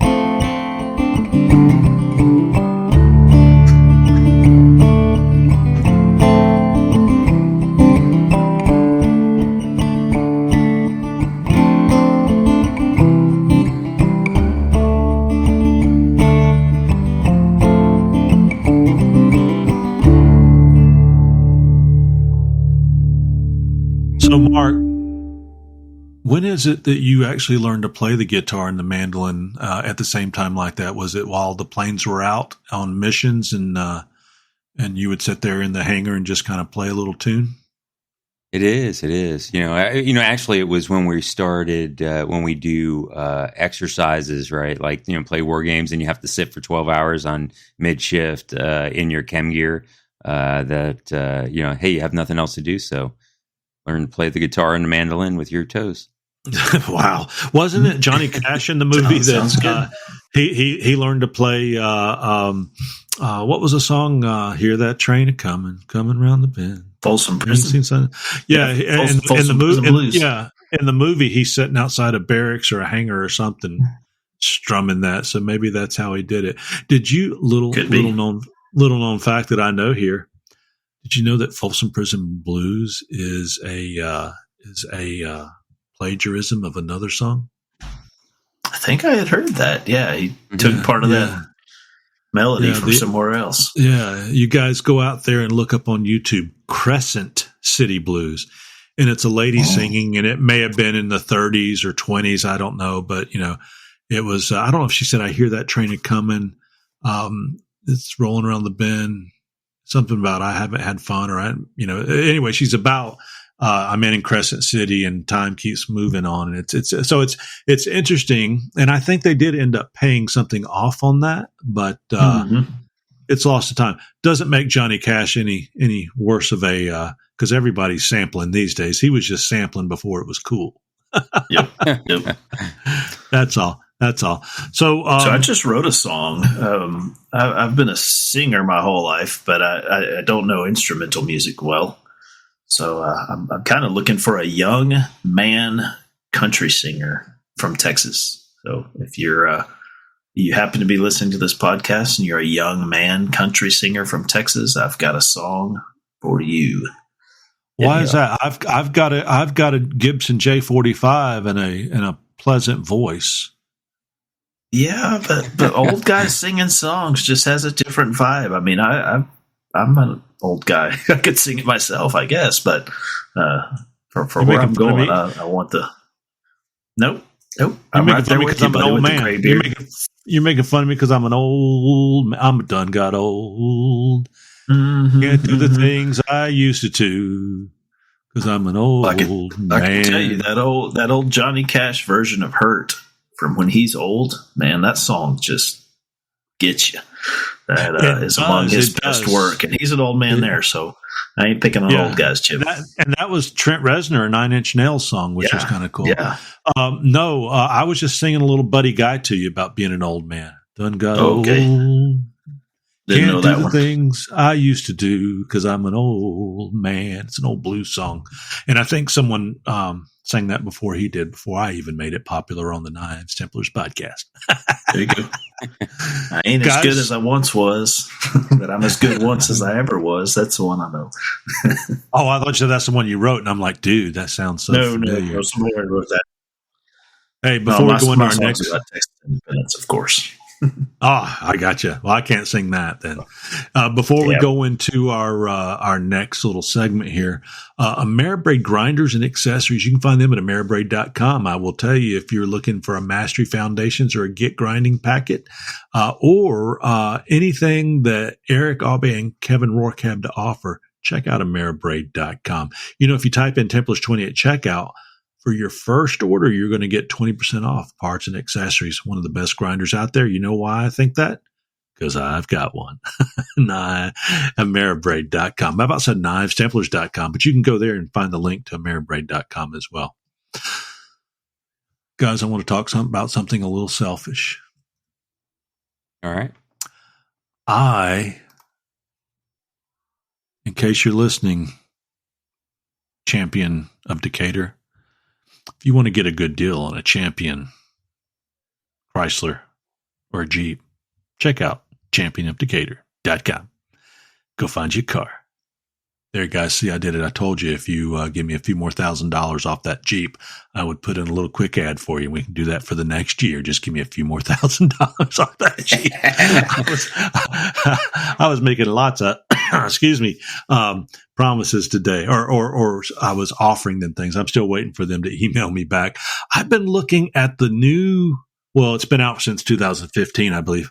C: So, Mark, when is it that you actually learned to play the guitar and the mandolin at the same time like that? Was it while the planes were out on missions and you would sit there in the hangar and just kind of play a little tune?
G: It is. Actually, it was when we started, when we do exercises, right? Like, play war games and you have to sit for 12 hours on mid shift in your chem gear. Hey, you have nothing else to do, so learn to play the guitar and the mandolin with your toes.
C: Wow. Wasn't it Johnny Cash in the movie that he learned to play what was the song? Hear that train coming around the bend.
D: Folsom Prison.
C: Yeah, in the movie he's sitting outside a barracks or a hangar or something strumming that. So maybe that's how he did it. Did you little known fact that I know here? Did you know that Folsom Prison Blues is a plagiarism of another song?
D: I think I had heard that. Yeah, he took part of that melody from somewhere else.
C: Yeah, you guys go out there and look up on YouTube Crescent City Blues, and it's a lady singing, and it may have been in the 30s or 20s, I don't know, but it was. I don't know if she said, "I hear that train coming, it's rolling around the bend." Something about I haven't had fun, or anyway, she's about I'm in Crescent City and time keeps moving on, and it's interesting, and I think they did end up paying something off on that, but it's lost to time. Doesn't make Johnny Cash any worse of a because everybody's sampling these days. He was just sampling before it was cool.
D: Yep.
C: That's all. So
D: I just wrote a song. I've been a singer my whole life, but I don't know instrumental music well. So I'm kind of looking for a young man country singer from Texas. So if you happen to be listening to this podcast and you're a young man country singer from Texas, I've got a song for you.
C: Why is that? I've got a Gibson J45 and a pleasant voice.
D: Yeah, but old guy singing songs just has a different vibe. I mean, I'm an old guy. I could sing it myself, I guess, but for where I'm going, I want the nope. I'm right there with you,
C: I'm an old man. You're making fun of me because I'm an old man. I'm done got old. Can't do the things I used to do because I'm an old man.
D: I can tell you that old Johnny Cash version of "Hurt" from when he's old, man. That song just gets you. that
C: It
D: is among
C: does,
D: his
C: it
D: best
C: does.
D: work, and he's an old man there, so I ain't picking on old guys, Chip.
C: That was Trent Reznor, a Nine Inch Nails song, which was kind of cool.
D: Yeah.
C: No, I was just singing a little Buddy Guy to you about being an old man. Done got
D: Okay.
C: old.
D: Didn't
C: Can't
D: know
C: do
D: that
C: the
D: one.
C: things I used to do because I'm an old man. It's an old blues song. And I think someone sang that before I even made it popular on the Knives Templars podcast.
D: There you go. I ain't as good as I once was, but I'm as good once as I ever was. That's the one I know.
C: Oh, I thought you said that's the one you wrote. And I'm like, dude, that sounds so familiar.
D: No, somebody already wrote that.
C: Hey, before we go into our next,
D: about minutes, of course.
C: I got you. Well, I can't sing that then. Before we go into our next little segment here, Ameribraid grinders and accessories, you can find them at ameribraid.com. I will tell you, if you're looking for a Mastery Foundations or a Git grinding packet, or anything that Eric Aube and Kevin Rourke have to offer, check out ameribraid.com. You know, if you type in Templars 20 at checkout, for your first order, you're going to get 20% off parts and accessories. One of the best grinders out there. You know why I think that? Because I've got one. Ameribraid.com. I about said knivestemplars.com, but you can go there and find the link to Ameribraid.com as well. Guys, I want to talk about something a little selfish.
G: All right.
C: In case you're listening, champion of Decatur, if you want to get a good deal on a Champion, Chrysler, or a Jeep, check out championofdecatur.com. Go find your car. There, guys. See, I did it. I told you if you give me a few more $1,000s off that Jeep, I would put in a little quick ad for you. We can do that for the next year. Just give me a few more $1,000s off that Jeep. I was making lots of, promises today, or I was offering them things. I'm still waiting for them to email me back. I've been looking at the new, well, it's been out since 2015, I believe,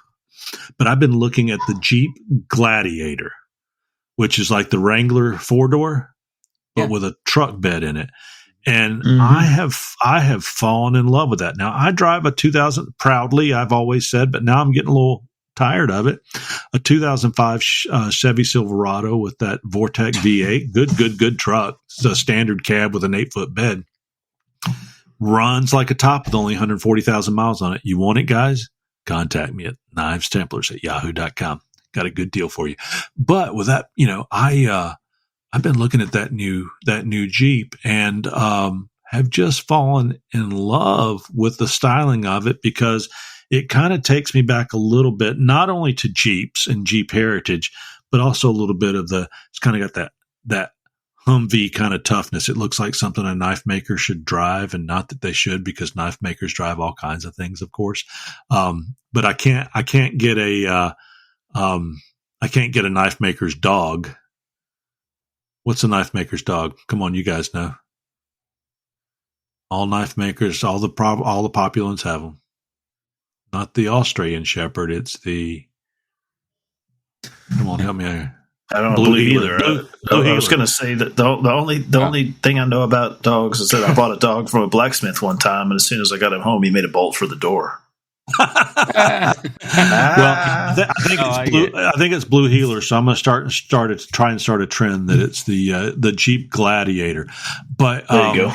C: but I've been looking at the Jeep Gladiator, which is like the Wrangler 4-door, but with a truck bed in it. And I have fallen in love with that. Now I drive a 2000 proudly, I've always said, but now I'm getting a little tired of it. A 2005 Chevy Silverado with that Vortec V8. Good truck. It's a standard cab with an 8-foot bed. Runs like a top with only 140,000 miles on it. You want it, guys? Contact me at knivestemplars@yahoo.com. Got a good deal for you. But with that, I've been looking at that new Jeep and have just fallen in love with the styling of it, because it kind of takes me back a little bit, not only to Jeeps and Jeep heritage, but also a little bit of it's kind of got that Humvee kind of toughness. It looks like something a knife maker should drive, and not that they should, because knife makers drive all kinds of things, of course. But I can't get a knife maker's dog. What's a knife maker's dog? Come on, you guys know. All knife makers, all the populants have them. Not the Australian Shepherd. It's the. Come on, help me out.
D: I don't believe either. I was going to say that the only thing I know about dogs is that I bought a dog from a blacksmith one time, and as soon as I got him home, he made a bolt for the door.
C: Well, I think it's Blue Heeler, so I'm going to try and start a trend that it's the Jeep Gladiator. But
D: there you go.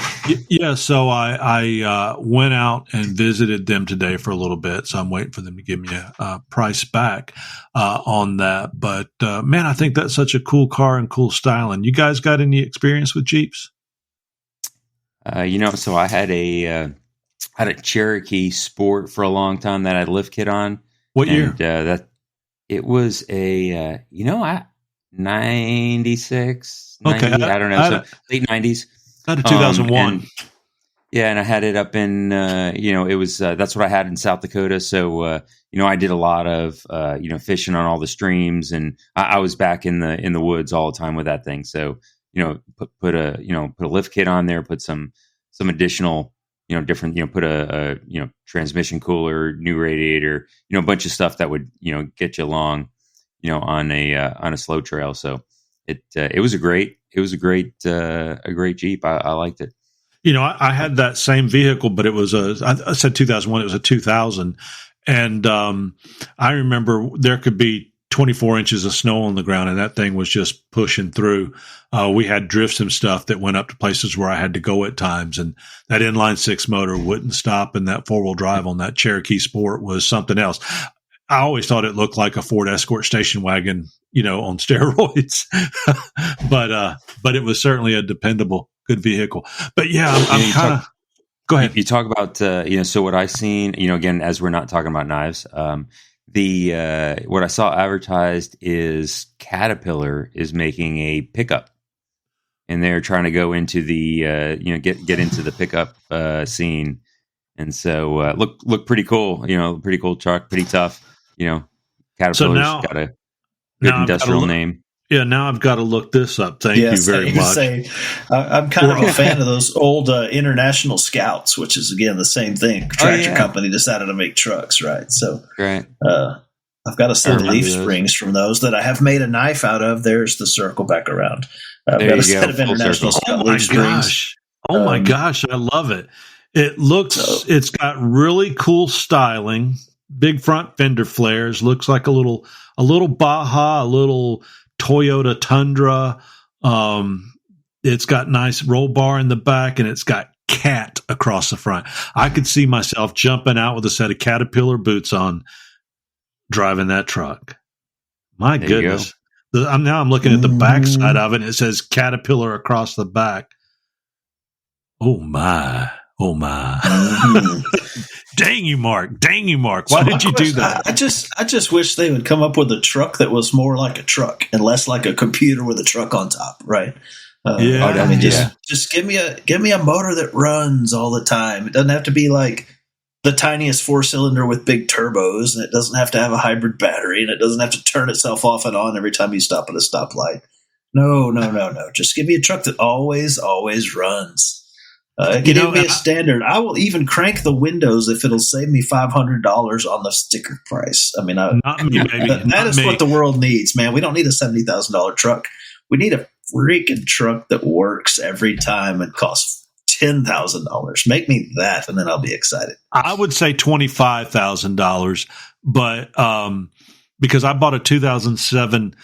C: Yeah, so I went out and visited them today for a little bit, so I'm waiting for them to give me a price back on that. But man, I think that's such a cool car and cool styling. You guys got any experience with Jeeps?
G: So I had a Cherokee Sport for a long time that I had lift kit on.
C: What year?
G: That it was a 96, 90,
C: okay.
G: I don't know, late 90s.
C: Not a 2001.
G: And I had it up in it was that's what I had in South Dakota. So I did a lot of fishing on all the streams, and I was back in the woods all the time with that thing. So put a lift kit on there, put some additional different, put a transmission cooler, new radiator, a bunch of stuff that would, get you along, on a slow trail. So it was a great Jeep. I liked it.
C: I had that same vehicle, but it was I said 2001, it was a 2000. And I remember there could be 24 inches of snow on the ground, and that thing was just pushing through. We had drifts and stuff that went up to places where I had to go at times, and that inline six motor wouldn't stop, and that four-wheel drive on that Cherokee Sport was something else. I always thought it looked like a Ford Escort station wagon, on steroids, but it was certainly a dependable, good vehicle. But yeah, I'm kind of. Go ahead.
G: You talk about so what I seen, again, as we're not talking about knives, what I saw advertised is Caterpillar is making a pickup, and they're trying to go into the get into the pickup scene, and so look pretty cool, pretty cool truck, pretty tough. Caterpillar's got a good industrial name.
C: Yeah, now I've got to look this up. Thank you very much.
D: I'm kind of a fan of those old International Scouts, which is, again, the same thing. Tractor company decided to make trucks, right? So
G: right.
D: I've got a set of leaf springs from those that I have made a knife out of. There's the circle back around. I've got a set of International Scout leaf springs.
C: Oh my gosh, I love it. It looks, it's got really cool styling. Big front fender flares, looks like a little Baja, a little Toyota Tundra. It's got nice roll bar in the back, and it's got cat across the front. I could see myself jumping out with a set of Caterpillar boots on, driving that truck. My goodness. I'm looking at the back side of it, and it says Caterpillar across the back. Oh my. Dang you, Mark. Why did you do that?
D: I just wish they would come up with a truck that was more like a truck and less like a computer with a truck on top, right? Just give me a motor that runs all the time. It doesn't have to be like the tiniest 4-cylinder with big turbos, and it doesn't have to have a hybrid battery, and it doesn't have to turn itself off and on every time you stop at a stoplight. No. Just give me a truck that always runs. Give me a standard. I will even crank the windows if it'll save me $500 on the sticker price. I mean, that is what the world needs, man. We don't need a $70,000 truck. We need a freaking truck that works every time and costs $10,000. Make me that, and then I'll be excited.
C: I would say $25,000, but because I bought a 2007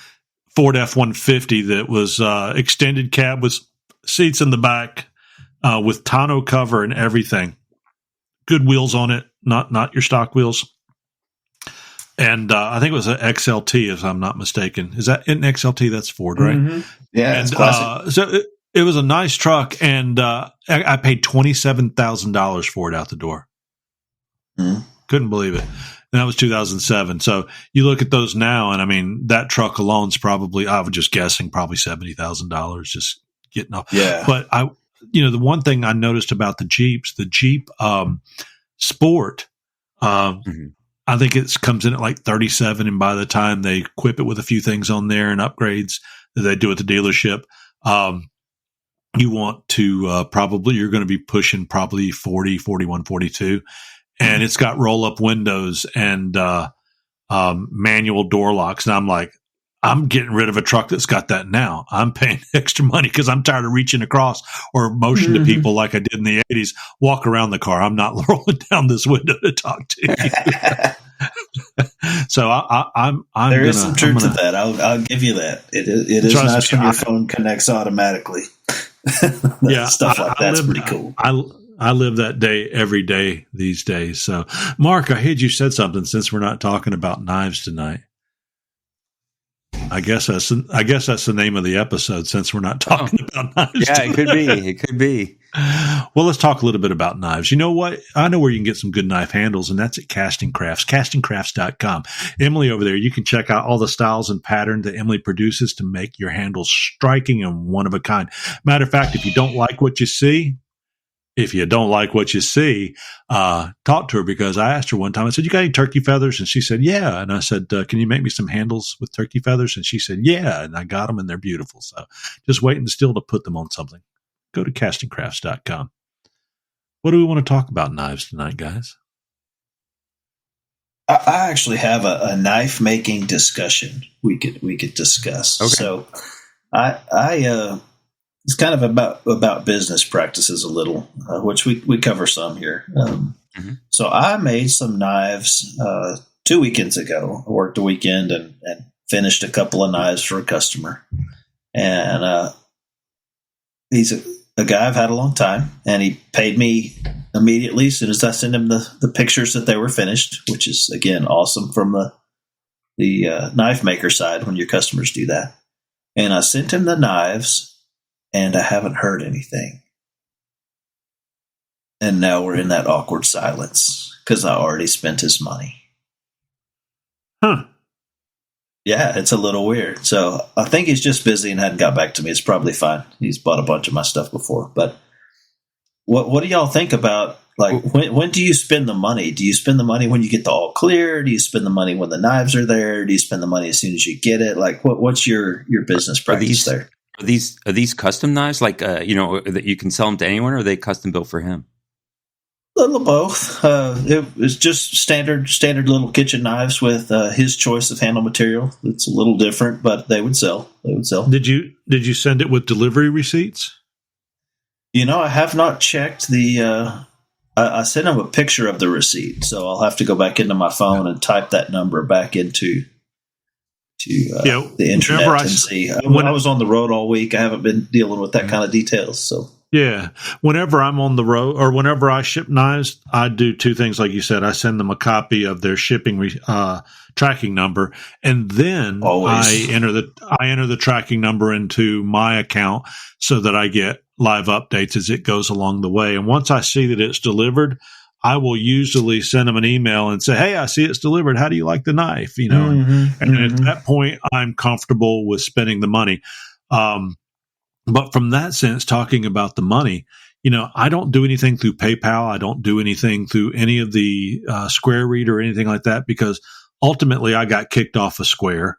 C: Ford F-150 that was extended cab with seats in the back. With tonneau cover and everything, good wheels on it, not your stock wheels. And I think it was an XLT, if I'm not mistaken. Is that an XLT? That's Ford, right?
D: Mm-hmm. Yeah, it's classic.
C: So it was a nice truck, and I paid $27,000 for it out the door.
D: Mm-hmm.
C: Couldn't believe it. And that was 2007. So you look at those now, and I mean, that truck alone's probably, I was just guessing, probably $70,000 just getting off.
D: Yeah.
C: But the one thing I noticed about the Jeep Sport, I think it comes in at like 37, and by the time they equip it with a few things on there and upgrades that they do at the dealership, you want to you're going to be pushing probably 40, 41, 42, and it's got roll up windows and manual door locks, and I'm like, I'm getting rid of a truck that's got that now. I'm paying extra money because I'm tired of reaching across or motion to people like I did in the 80s. Walk around the car. I'm not rolling down this window to talk to you. So I'm.
D: There is some truth to that. I'll give you that. It is nice when your phone connects automatically. Stuff like that's pretty cool.
C: I live that day every day these days. So, Mark, I heard you said something since we're not talking about knives tonight. I guess that's the name of the episode, since we're not talking about knives.
G: Yeah, it could be.
C: Well, let's talk a little bit about knives. You know what? I know where you can get some good knife handles, and that's at Casting Crafts, castingcrafts.com. Emily over there, you can check out all the styles and patterns that Emily produces to make your handles striking and one of a kind. Matter of fact, if you don't like what you see, talk to her, because I asked her one time, I said, you got any turkey feathers? And she said, yeah. And I said, can you make me some handles with turkey feathers? And she said, yeah. And I got them, and they're beautiful. So just waiting still to put them on something. Go to castingcrafts.com. What do we want to talk about knives tonight, guys?
D: I actually have a knife making discussion we could discuss.
G: Okay.
D: So I it's kind of about business practices a little, which we cover some here. So I made some knives 2 weekends ago. I worked a weekend and finished a couple of knives for a customer, and he's a guy I've had a long time, and he paid me immediately as soon as I sent him the pictures that they were finished, which is, again, awesome from the knife maker side when your customers do that. And I sent him the knives, and I haven't heard anything. And now we're in that awkward silence because I already spent his money.
C: Huh.
D: Yeah, it's a little weird. So I think he's just busy and hadn't got back to me. It's probably fine. He's bought a bunch of my stuff before. But what do y'all think about, like, when do you spend the money? Do you spend the money when you get the all clear? Do you spend the money when the knives are there? Do you spend the money as soon as you get it? Like, what's your business practice there?
G: Are these custom knives? Like, that you can sell them to anyone, or are they custom built for him?
D: A little of both. It was just standard little kitchen knives with his choice of handle material. It's a little different, but they would sell.
C: Did you send it with delivery receipts?
D: I have not checked the. I sent him a picture of the receipt, so I'll have to go back into my phone and type that number back into the internet and see. When I was on the road all week, I haven't been dealing with that kind of details. So.
C: Yeah. Whenever I'm on the road or whenever I ship knives, I do two things. Like you said, I send them a copy of their shipping tracking number, and then I enter the tracking number into my account so that I get live updates as it goes along the way. And once I see that it's delivered, I will usually send them an email and say, "Hey, I see it's delivered. How do you like the knife?" And at that point, I'm comfortable with spending the money. But from that sense, talking about the money, I don't do anything through PayPal. I don't do anything through any of the Square Read or anything like that, because ultimately I got kicked off of Square.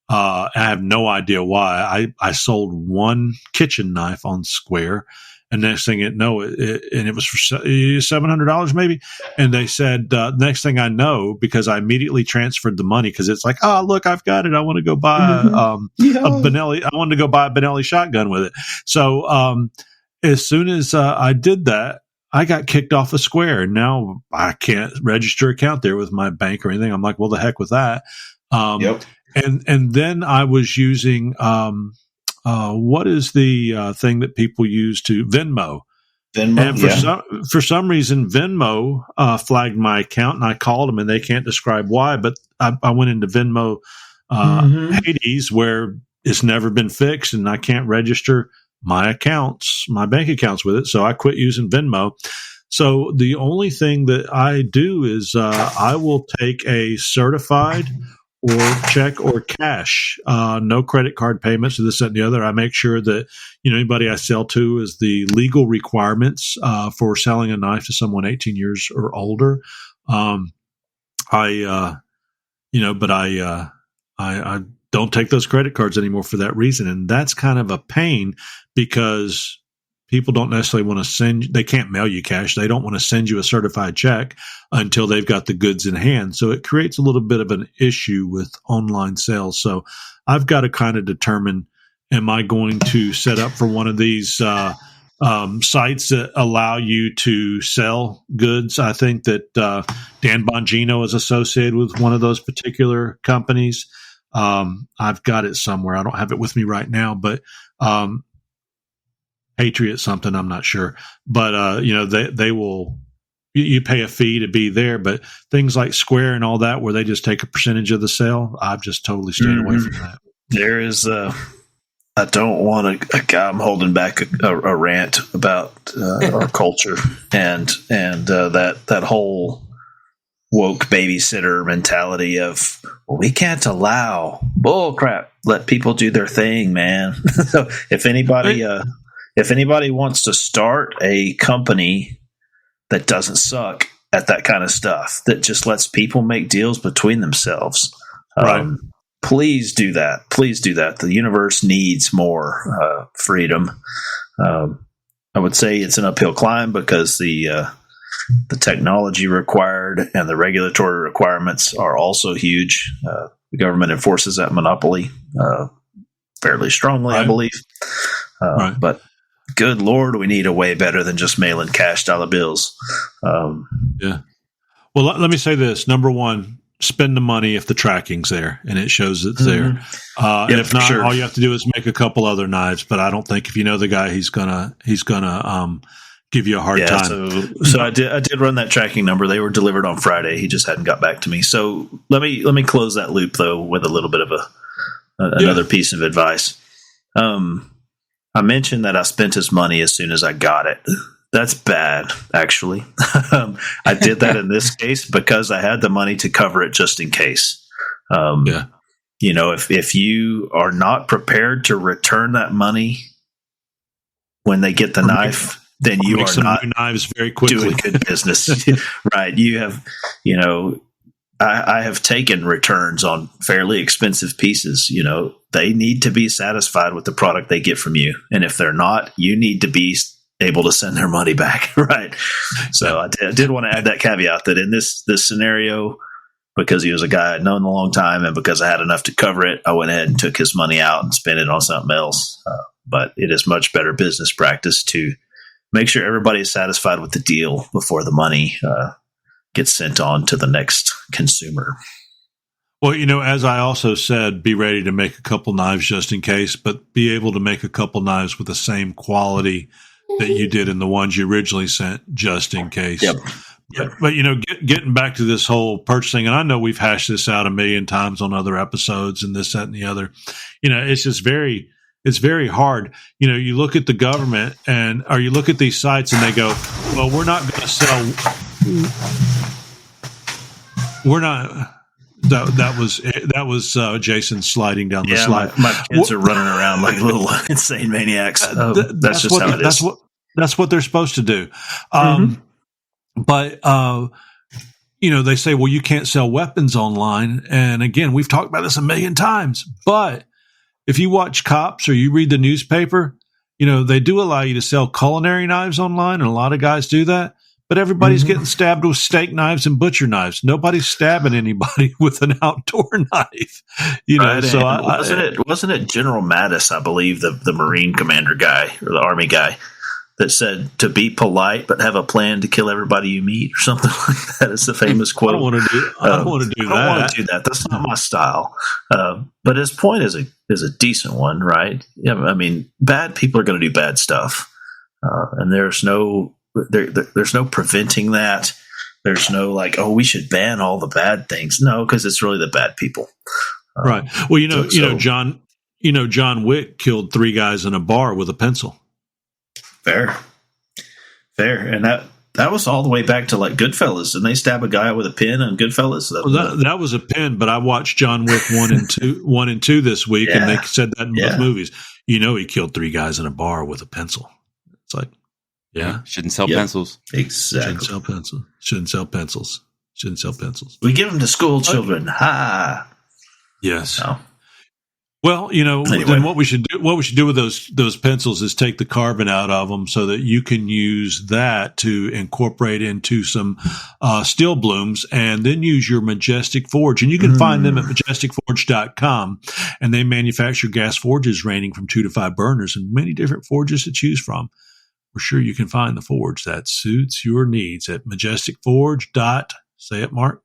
C: I have no idea why. I sold one kitchen knife on Square, and next thing and it was for $700 maybe. And they said, next thing I know, because I immediately transferred the money, because it's like, oh, look, I've got it. I want to go buy a Benelli. I wanted to go buy a Benelli shotgun with it. So as soon as I did that, I got kicked off of Square. And now I can't register account there with my bank or anything. I'm like, well, the heck with that. And then I was using what is the thing that people use to Venmo? And for some reason, Venmo flagged my account, and I called them, and they can't describe why. But I went into Venmo Hades, where it's never been fixed, and I can't register my bank accounts with it. So I quit using Venmo. So the only thing that I do is I will take a certified or check or cash, no credit card payments to this, that, and the other. I make sure that, anybody I sell to is the legal requirements for selling a knife to someone 18 years or older. I don't take those credit cards anymore for that reason. And that's kind of a pain, because people don't necessarily want to they can't mail you cash. They don't want to send you a certified check until they've got the goods in hand. So it creates a little bit of an issue with online sales. So I've got to kind of determine, am I going to set up for one of these sites that allow you to sell goods? I think that Dan Bongino is associated with one of those particular companies. I've got it somewhere. I don't have it with me right now, but Patriot something, I'm not sure, but they will. You pay a fee to be there, but things like Square and all that, where they just take a percentage of the sale, I've just totally stayed away from that.
D: There is I don't want I'm holding back a rant about our culture and that whole woke babysitter mentality of, well, we can't allow bull crap. Let people do their thing, man. So if anybody wants to start a company that doesn't suck at that kind of stuff, that just lets people make deals between themselves, please do that. Please do that. The universe needs more freedom. I would say it's an uphill climb, because the technology required and the regulatory requirements are also huge. The government enforces that monopoly fairly strongly, I believe. But good Lord, we need a way better than just mailing cash dollar bills.
C: Yeah. Well, let me say this. Number one, spend the money if the tracking's there and it shows it's there. And if not, all you have to do is make a couple other knives. But I don't think if you know the guy, he's gonna give you a hard time.
D: So I did run that tracking number. They were delivered on Friday. He just hadn't got back to me. So let me close that loop though with a little bit of another piece of advice. I mentioned that I spent his money as soon as I got it. That's bad, actually. I did that in this case because I had the money to cover it just in case. You know, if you are not prepared to return that money when they get the knife, then you are not
C: new knives very quickly.
D: Doing good business. Right. You have, you know, I have taken returns on fairly expensive pieces. You know, they need to be satisfied with the product they get from you. And if they're not, you need to be able to send their money back. Right. So I did want to add that caveat that in this scenario, because he was a guy I'd known a long time and because I had enough to cover it, I went ahead and took his money out and spent it on something else. But it is much better business practice to make sure everybody is satisfied with the deal before the money gets sent on to the next consumer.
C: Well, you know, as I also said, be ready to make a couple knives just in case, but be able to make a couple knives with the same quality that you did in the ones you originally sent just in case.
D: Yep.
C: But you know, getting back to this whole purchasing, and I know we've hashed this out a million times on other episodes and this, that, and the other. You know, it's just it's very hard. You know, you look at the government or you look at these sites and they go, well, we're not going to sell. We're not. That was Jason sliding down the slide.
D: My kids are running around like little insane maniacs. That's just how it is.
C: That's what they're supposed to do. But you know, they say, well, you can't sell weapons online. And again, we've talked about this a million times. But if you watch Cops or you read the newspaper, you know, they do allow you to sell culinary knives online, and a lot of guys do that. But everybody's getting stabbed with steak knives and butcher knives. Nobody's stabbing anybody with an outdoor knife. You know,
D: right, so wasn't it General Mattis, I believe, the Marine commander guy or the Army guy, that said to be polite but have a plan to kill everybody you meet or something like that? It's the famous quote.
C: I don't want to do that. I don't want to do that.
D: That's not my style. But his point is a decent one, right? Yeah, I mean, bad people are going to do bad stuff, and there's no preventing that. There's no like, oh, we should ban all the bad things. No, because it's really the bad people.
C: Right. Well, you know, John Wick killed 3 guys in a bar with a pencil.
D: Fair. And that was all the way back to like Goodfellas. Didn't they stab a guy with a pin on Goodfellas?
C: That was a pin, but I watched John Wick 1 and 2 this week, and they said that in both movies. You know, he killed 3 guys in a bar with a pencil. It's like, yeah,
G: shouldn't sell pencils.
D: Exactly.
C: Shouldn't sell pencils.
D: We give them to school children. Ha.
C: Yes.
D: No.
C: Well, you know, then what we should do with those pencils is take the carbon out of them so that you can use that to incorporate into some steel blooms, and then use your Majestic Forge. And you can find them at majesticforge.com, and they manufacture gas forges ranging from 2 to 5 burners and many different forges to choose from. We're sure you can find the forge that suits your needs at majesticforge.say it, Mark.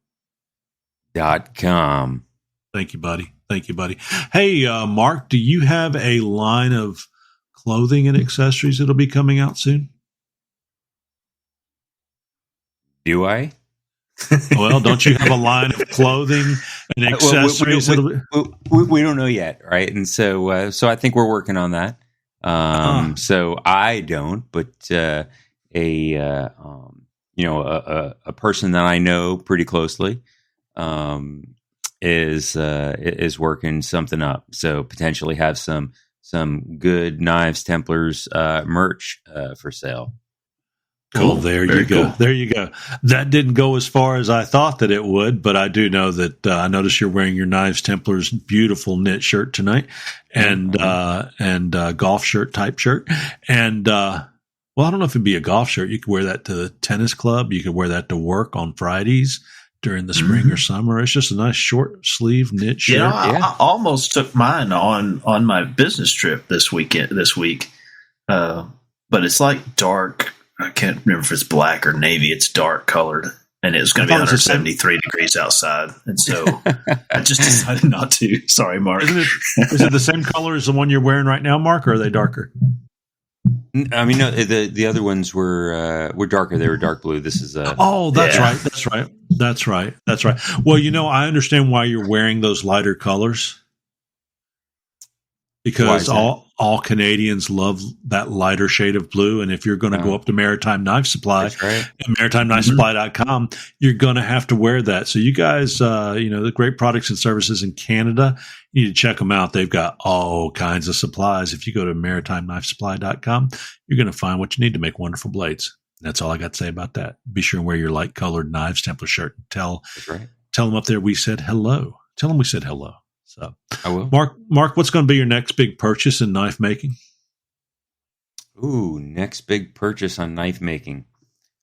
G: .com.
C: Thank you, buddy. Hey, Mark, do you have a line of clothing and accessories that'll be coming out soon?
G: Do I?
C: Well, don't you have a line of clothing and accessories?
G: We don't know yet, right? And so I think we're working on that. So I don't, but a person that I know pretty closely is working something up. So potentially have some good Knives Templars merch for sale.
C: Cool. There you go. That didn't go as far as I thought that it would, but I do know that I noticed you're wearing your Knives Templars beautiful knit shirt tonight, and golf shirt type shirt. And well, I don't know if it'd be a golf shirt. You could wear that to the tennis club. You could wear that to work on Fridays during the spring or summer. It's just a nice short sleeve knit shirt.
D: I almost took mine on my business trip this week. But it's like dark. I can't remember if it's black or navy. It's dark colored, and it was going to be 173 degrees outside. And so I just decided not to. Sorry, Mark.
C: Is it the same color as the one you're wearing right now, Mark, or are they darker?
G: I mean, no, the other ones were darker. They were dark blue. This is
C: right. That's right. Well, I understand why you're wearing those lighter colors, because all Canadians love that lighter shade of blue. And if you're going to go up to Maritime Knife Supply and MaritimeKnifeSupply.com, you're going to have to wear that. So you guys, the great products and services in Canada, you need to check them out. They've got all kinds of supplies. If you go to MaritimeKnifeSupply.com, you're going to find what you need to make wonderful blades. That's all I got to say about that. Be sure and wear your light colored Knives Templar shirt and tell them up there we said hello. Tell them we said hello. So
G: I will.
C: Mark, what's going to be your next big purchase in knife making?
G: Ooh, next big purchase on knife making.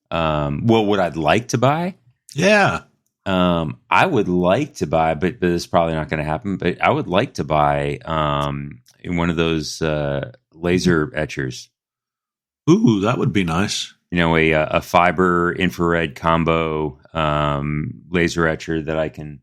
G: What I'd like to buy?
C: Yeah.
G: I would like to buy, but this is probably not going to happen. But I would like to buy one of those laser etchers.
C: Ooh, that would be nice.
G: A fiber infrared combo laser etcher that I can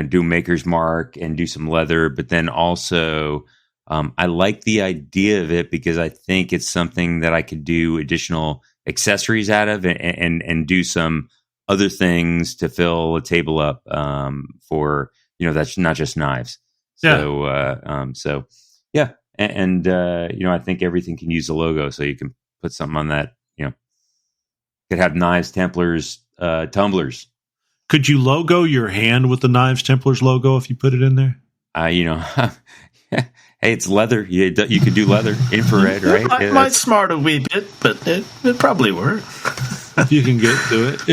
G: do maker's mark and do some leather, but then also I like the idea of it because I think it's something that I could do additional accessories out of and do some other things to fill a table up for, that's not just knives.
C: Yeah.
G: So I think everything can use a logo, so you can put something on that, could have Knives Templars tumblers.
C: Could you logo your hand with the Knives Templars logo if you put it in there?
G: Hey, it's leather. You could do leather, infrared, right?
D: It might smart a wee bit, but it probably work.
C: If you can get to it.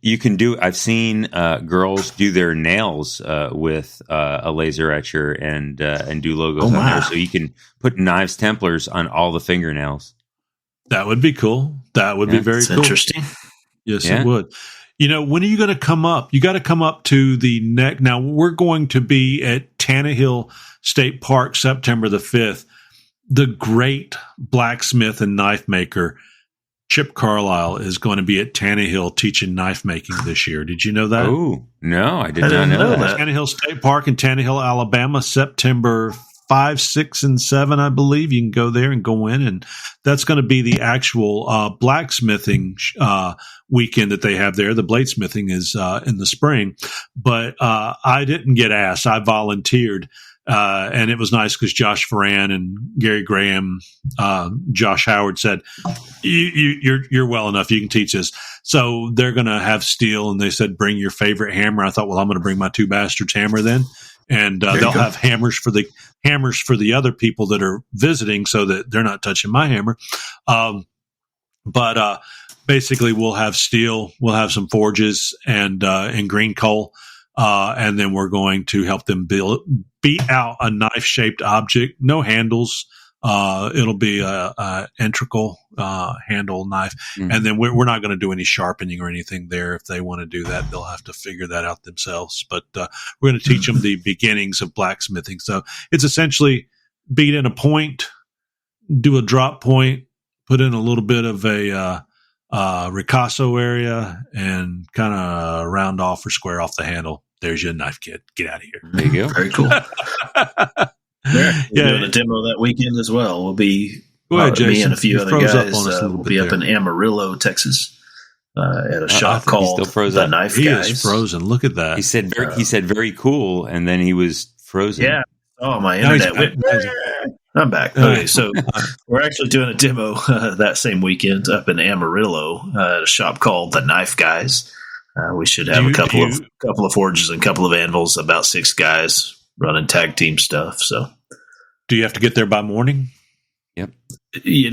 G: You can do. I've seen girls do their nails with a laser etcher and do logos on there, so you can put Knives Templars on all the fingernails.
C: That would be cool. That would be very cool.
D: Interesting.
C: Yes, it would. When are you going to come up? You got to come up to the neck. Now, we're going to be at Tannehill State Park September the 5th. The great blacksmith and knife maker, Chip Carlisle, is going to be at Tannehill teaching knife making this year. Did you know that?
G: Oh, no, I did not know that.
C: Tannehill State Park in Tannehill, Alabama, September 5, 6, and 7, I believe. You can go there and go in, and that's going to be the actual blacksmithing weekend that they have there. The bladesmithing is in the spring, but I didn't get asked. I volunteered, and it was nice because Josh Ferran and Gary Graham, Josh Howard said, "You're well enough. You can teach this." So they're going to have steel, and they said, "Bring your favorite hammer." I thought, well, I'm going to bring my Two Bastards hammer then. And they'll have hammers for the other people that are visiting, so that they're not touching my hammer. But basically, we'll have steel, we'll have some forges and green coal, and then we're going to help them beat out a knife-shaped object. No handles. It'll be a integral handle knife, and then we're not going to do any sharpening or anything there. If they want to do that, they'll have to figure that out themselves. But we're going to teach them the beginnings of blacksmithing. So it's essentially beat in a point, do a drop point, put in a little bit of a ricasso area, and kind of round off or square off the handle. There's your knife kit. Get out of here.
G: There you go.
D: Very cool. We're doing a demo that weekend as well. We'll be me and a few other guys. We'll be up in Amarillo, Texas, at a shop called The Knife Guys.
C: He is frozen. Look at that.
G: He said very cool, and then he was frozen.
D: Yeah. Oh, my internet went. I'm back. Okay, so we're actually doing a demo that same weekend up in Amarillo at a shop called The Knife Guys. We should have a couple of forges and a couple of anvils, about 6 guys running tag team stuff. So,
C: do you have to get there by morning?
G: Yep.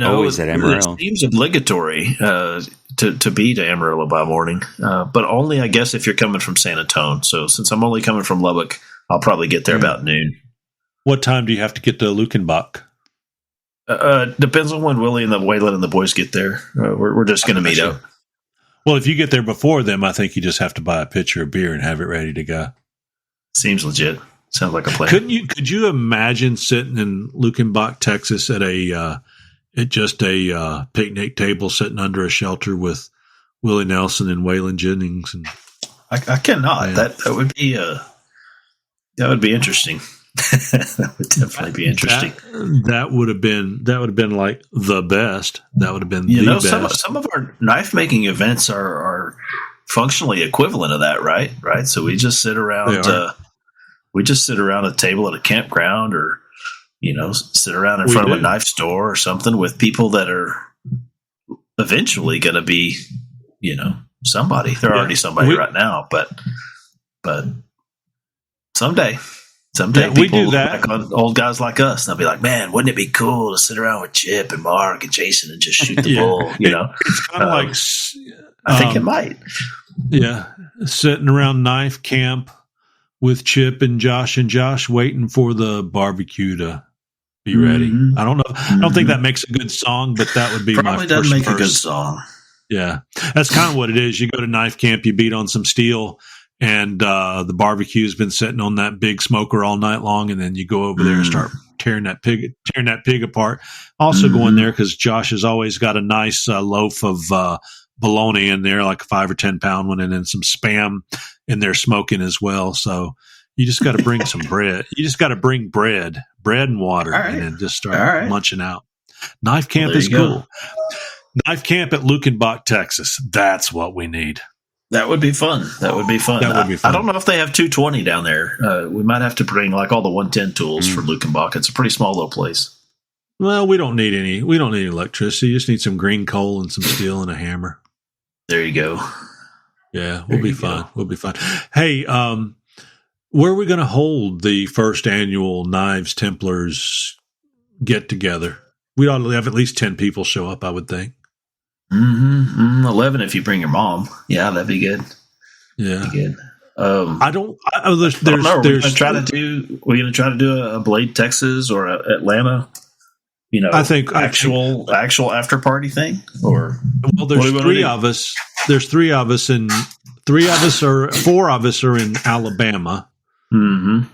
D: Always
G: at Amarillo.
D: It seems obligatory to be to Amarillo by morning, but only, I guess, if you're coming from San Antonio. So, since I'm only coming from Lubbock, I'll probably get there about noon.
C: What time do you have to get to Lukenbach?
D: Depends on when Willie and the Waylon and the boys get there. We're just going to meet up.
C: Well, if you get there before them, I think you just have to buy a pitcher of beer and have it ready to go.
D: Seems legit. Sounds like a plan.
C: Could you imagine sitting in Lukenbach, Texas, at just a picnic table, sitting under a shelter with Willie Nelson and Waylon Jennings. And
D: I cannot.
C: Yeah.
D: That would be interesting. That would definitely be interesting.
C: That would have been like the best. That would have been the best.
D: Some of our knife making events are functionally equivalent of that, right? Right. So we just sit around. We just sit around a table at a campground, or sit around in front of a knife store or something with people that are eventually going to be, somebody. They're already somebody right now, but someday people
C: we do
D: look
C: that.
D: back on old guys like us. And they'll be like, man, wouldn't it be cool to sit around with Chip and Mark and Jason and just shoot the bull?
C: It's kind of like,
D: I think it might.
C: Yeah. Sitting around knife camp with Chip and Josh waiting for the barbecue to be ready. I don't know. I don't think that makes a good song, but that would be
D: Probably
C: my
D: doesn't
C: first
D: make a good song.
C: Yeah. That's kind of what it is. You go to knife camp, you beat on some steel, and the barbecue's been sitting on that big smoker all night long, and then you go over there and start tearing that pig apart. Also go in there because Josh has always got a nice loaf of bologna in there, like a 5 or 10 pound one, and then some Spam in there smoking as well. So you just got to bring some bread. You just got to bring bread and water, and then just start munching out. Knife camp is cool. Knife camp at Lukenbach, Texas. That's what we need.
D: That would be fun. I don't know if they have 220 down there. We might have to bring like all the 110 tools from Lukenbach. It's a pretty small little place.
C: Well, we don't need any electricity. You just need some green coal and some steel and a hammer.
D: There you go.
C: Yeah, we'll be fine. We'll be fine. Hey, where are we going to hold the first annual Knives Templars get together? We ought to have at least 10 people show up, I would think.
D: 11 if you bring your mom. Yeah, that'd be good.
C: Yeah.
D: That'd be good.
C: I don't know.
D: We're going to try to do a Blade, Texas or a Atlanta,
C: I think
D: actual after party thing, or
C: there's three of us. There's three of us, and four of us are in Alabama. 2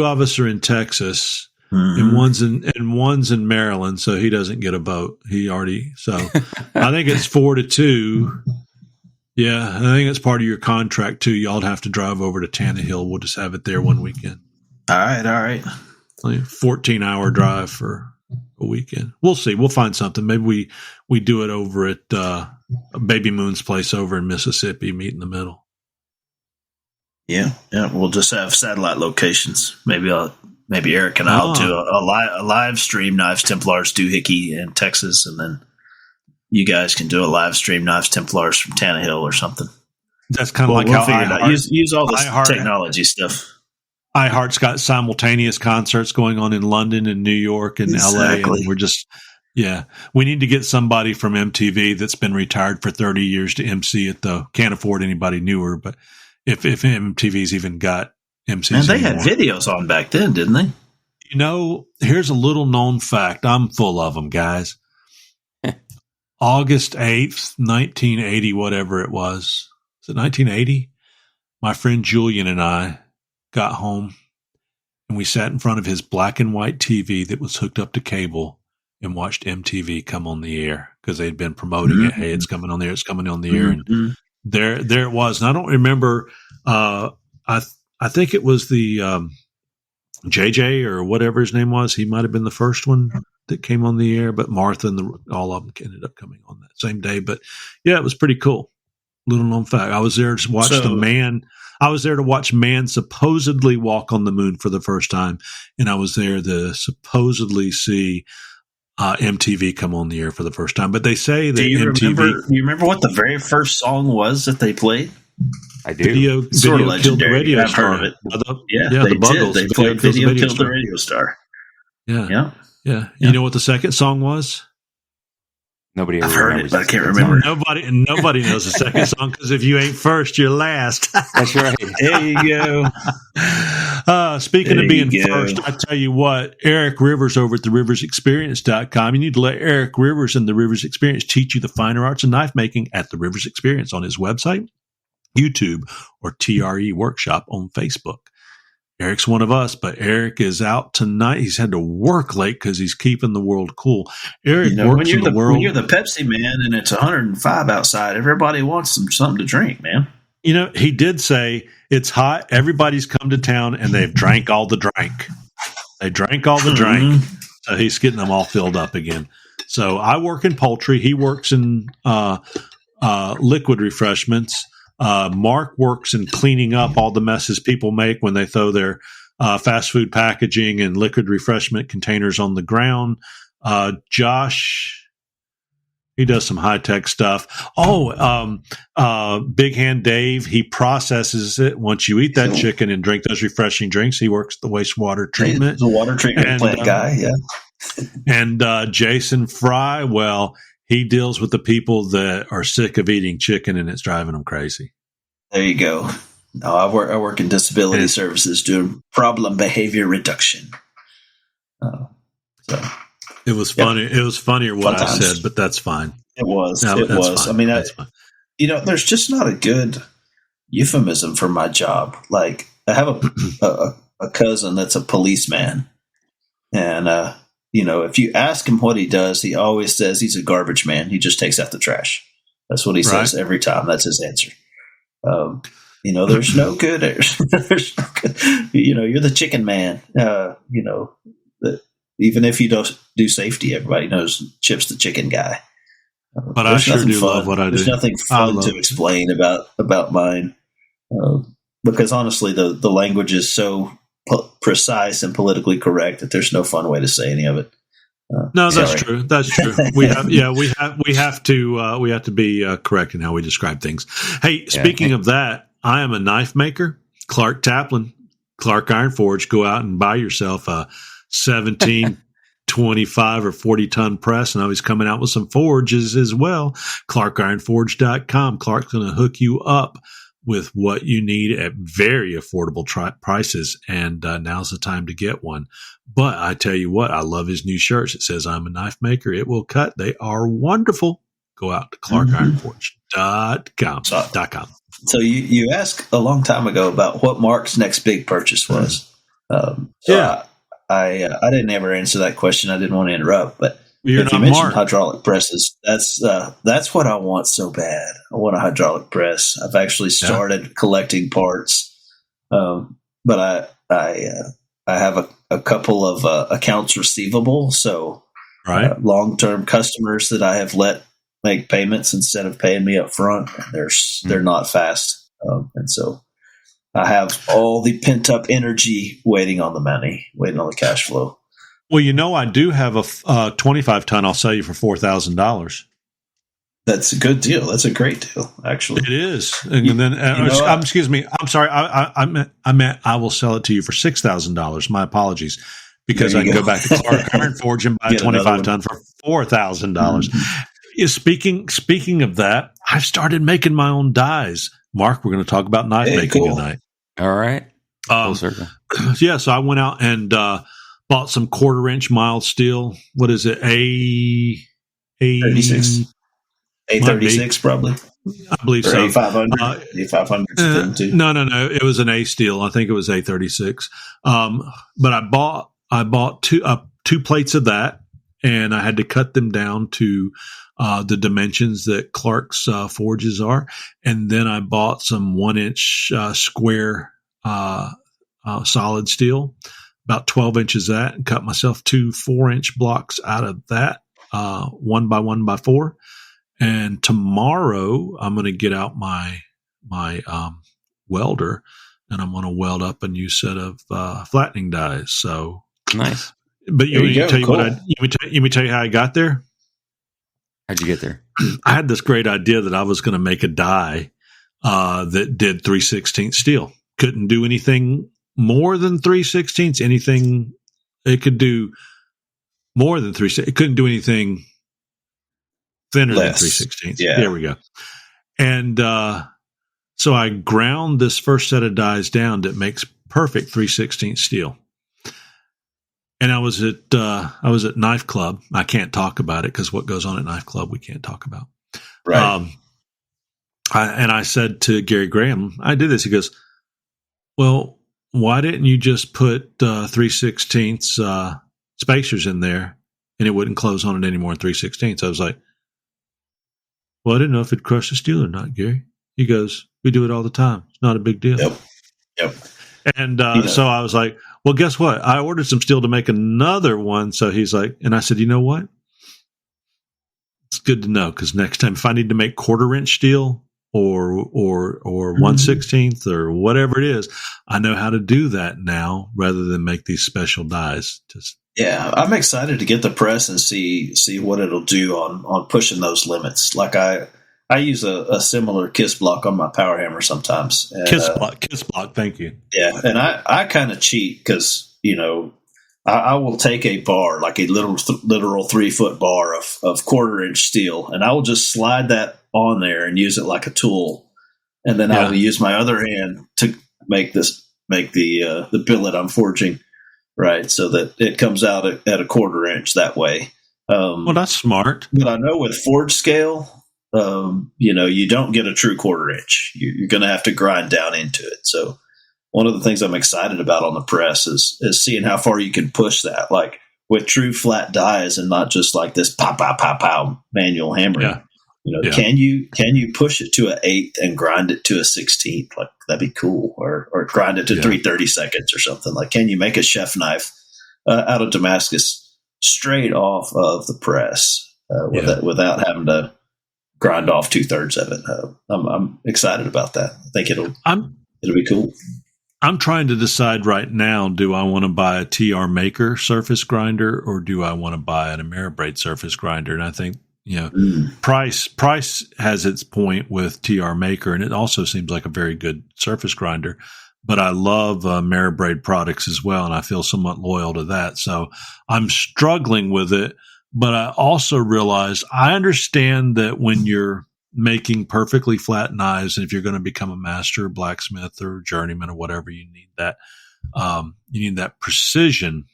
C: of us are in Texas, and one's in Maryland. So he doesn't get a vote. So I think it's 4-2. Yeah, I think it's part of your contract too. Y'all have to drive over to Tannehill. We'll just have it there one weekend.
D: All right.
C: Like 14-hour drive for a weekend. We'll see. We'll find something. Maybe we do it over at Baby Moon's place over in Mississippi. Meet in the middle.
D: Yeah. We'll just have satellite locations. Maybe Eric and I'll do a live stream Knives Templars Doohickey in Texas, and then you guys can do a live stream Knives Templars from Tannehill or something.
C: That's kind of
D: we'll figure it out. Use all this technology stuff.
C: iHeart's got simultaneous concerts going on in London and New York and LA. And we're just, we need to get somebody from MTV that's been retired for 30 years to MC it, though. Can't afford anybody newer, but if MTV's even got MCs.
D: And they had videos on back then, didn't they?
C: Here's a little known fact. I'm full of them, guys. August 8th, 1980, whatever it was. Is it 1980? My friend Julian and I got home, and we sat in front of his black and white TV that was hooked up to cable and watched MTV come on the air because they'd been promoting it. Hey, it's coming on the air. It's coming on the air. And there it was. And I don't remember. I think it was the JJ or whatever his name was. He might have been the first one that came on the air, but Martha and all of them ended up coming on that same day. But yeah, it was pretty cool. Little known fact. I was there to watch man supposedly walk on the moon for the first time, and I was there to supposedly see MTV come on the air for the first time. But they say that MTV.
D: Do you remember what the very first song was that they played?
G: I do.
C: Video killed the radio star.
D: Heard of it.
C: The Buggles.
D: They played Video Killed the Radio Star.
C: Yeah. You know what the second song was?
G: Nobody ever
D: I've heard
G: remembers
D: it, but I can't remember.
C: Nobody knows the second song because if you ain't first, you're last.
G: That's right.
D: There you go.
C: Speaking of being first, I tell you what, Eric Rivers over at theriversexperience.com. You need to let Eric Rivers and the Rivers Experience teach you the finer arts of knife making at the Rivers Experience on his website, YouTube, or TRE Workshop on Facebook. Eric's one of us, but Eric is out tonight. He's had to work late because he's keeping the world cool. Eric works in the world.
D: When you're the Pepsi man and it's 105 outside, everybody wants something to drink, man.
C: He did say it's hot. Everybody's come to town and they've drank all the drink. They drank all the drink. So he's getting them all filled up again. So I work in poultry. He works in liquid refreshments. Mark works in cleaning up all the messes people make when they throw their fast food packaging and liquid refreshment containers on the ground. Josh, he does some high tech stuff. Big Hand Dave, he processes it once you eat that chicken and drink those refreshing drinks. He works the wastewater treatment.
D: The water treatment plant guy, yeah.
C: And Jason Fry, well, he deals with the people that are sick of eating chicken and it's driving them crazy.
D: There you go. No, I work in disability services doing problem behavior reduction.
C: It was funny. It was funnier what I said, but that's fine.
D: It was.
C: No,
D: it was.
C: Fine.
D: I mean, there's just not a good euphemism for my job. Like, I have a cousin that's a policeman, and if you ask him what he does, he always says he's a garbage man. He just takes out the trash. That's what he says every time. That's his answer. There's no good. There's no good. You're the chicken man. Even if you don't do safety, everybody knows Chip's the chicken guy.
C: But I sure do love what I do.
D: There's nothing fun to explain about mine, because honestly, the language is so precise and politically correct that there's no fun way to say any of it.
C: No, that's true. That's true. We have to be correct in how we describe things. Hey, speaking of that, I am a knife maker. Clark Taplin, Clark Iron Forge. Go out and buy yourself a 17, 25 or 40 ton press. And now he's coming out with some forges as well. ClarkIronForge.com. Clark's going to hook you up with what you need at very affordable prices. And now's the time to get one. But I tell you what, I love his new shirts. It says, I'm a knife maker. It will cut. They are wonderful. Go out to ClarkIronForge.com.
D: So you asked a long time ago about what Mark's next big purchase was. I didn't ever answer that question. I didn't want to interrupt, but if you mentioned hydraulic presses, that's what I want so bad. I want a hydraulic press. I've actually started collecting parts, but I have a couple of accounts receivable, so long-term customers that I have let make payments instead of paying me up front. They're not fast, and so I have all the pent-up energy waiting on the money, waiting on the cash flow.
C: Well, I do have a 25 ton I'll sell you for $4,000.
D: That's a good deal. That's a great deal, actually.
C: It is. And then, excuse me. I'm sorry. I meant I will sell it to you for $6,000. My apologies, because I can go back to Clark Iron Forge and buy a 25 ton for $4,000. Mm-hmm. Speaking of that, I've started making my own dies. Mark, we're going to talk about knife making tonight.
G: All right.
C: So I went out and bought some 1/4 inch mild steel. What is it?
D: A36, probably.
C: I believe so.
D: A500. A500.
C: No. It was an A steel. I think it was A36. But I bought two plates of that, and I had to cut them down to the dimensions that Clark's forges are. And then I bought some 1-inch square solid steel, about 12 inches of that, and cut myself 2 4-inch blocks out of that, 1 by 1 by 4. And tomorrow I'm going to get out my welder, and I'm going to weld up a new set of flattening dies. So
G: nice.
C: But you tell you cool. Let me tell you how I got there.
G: How'd you get there?
C: I had this great idea that I was going to make a die that did 3/16 steel. Couldn't do anything more than 3/16. Anything it could do more than 3/16. It couldn't do anything thinner than 3/16.
D: Yeah.
C: There we go. And so I ground this first set of dies down that makes perfect 3/16 steel. And I was at Knife Club. I can't talk about it because what goes on at Knife Club we can't talk about.
D: Right.
C: I said to Gary Graham, I did this. He goes, "Well, why didn't you just put 3/16 spacers in there and it wouldn't close on it anymore in 3/16? I was like, well, I didn't know if it'd crush the steel or not, Gary. He goes, we do it all the time. It's not a big deal.
D: Yep.
C: And so I was like, well, guess what? I ordered some steel to make another one. So he's like, and I said, you know what? It's good to know, because next time if I need to make 1/4-inch steel or 1/16 or whatever it is, I know how to do that now rather than make these special dies.
D: Yeah, I'm excited to get the press and see what it'll do on pushing those limits. Like I use a similar kiss block on my power hammer sometimes. And,
C: kiss block. Thank you.
D: Yeah, and I kind of cheat because I will take a bar, like a literal 3-foot bar of 1/4-inch steel, and I will just slide that on there and use it like a tool, and then I will use my other hand to make the billet I'm forging, right, so that it comes out at a 1/4-inch that way.
C: Well, that's smart.
D: But I know with forge scale, you don't get a true 1/4-inch. You're going to have to grind down into it. So one of the things I'm excited about on the press is seeing how far you can push that, like with true flat dies and not just like this pow, pow, pow, pow manual hammering.
C: Yeah.
D: Can you push it to an 1/8 and grind it to a 16th? Like, that'd be cool. Or grind it to 3/32 or something. Like, can you make a chef knife out of Damascus straight off of the press without having to grind off 2/3 of it? I'm excited about that. I think it'll be cool.
C: I'm trying to decide right now, do I want to buy a TR Maker surface grinder or do I want to buy an Ameribraid surface grinder? And I think, price has its point with TR Maker, and it also seems like a very good surface grinder. But I love Ameribraid products as well, and I feel somewhat loyal to that. So I'm struggling with it, but I also realize I understand that when you're making perfectly flat knives, and if you're going to become a master blacksmith or journeyman or whatever, you need that precision.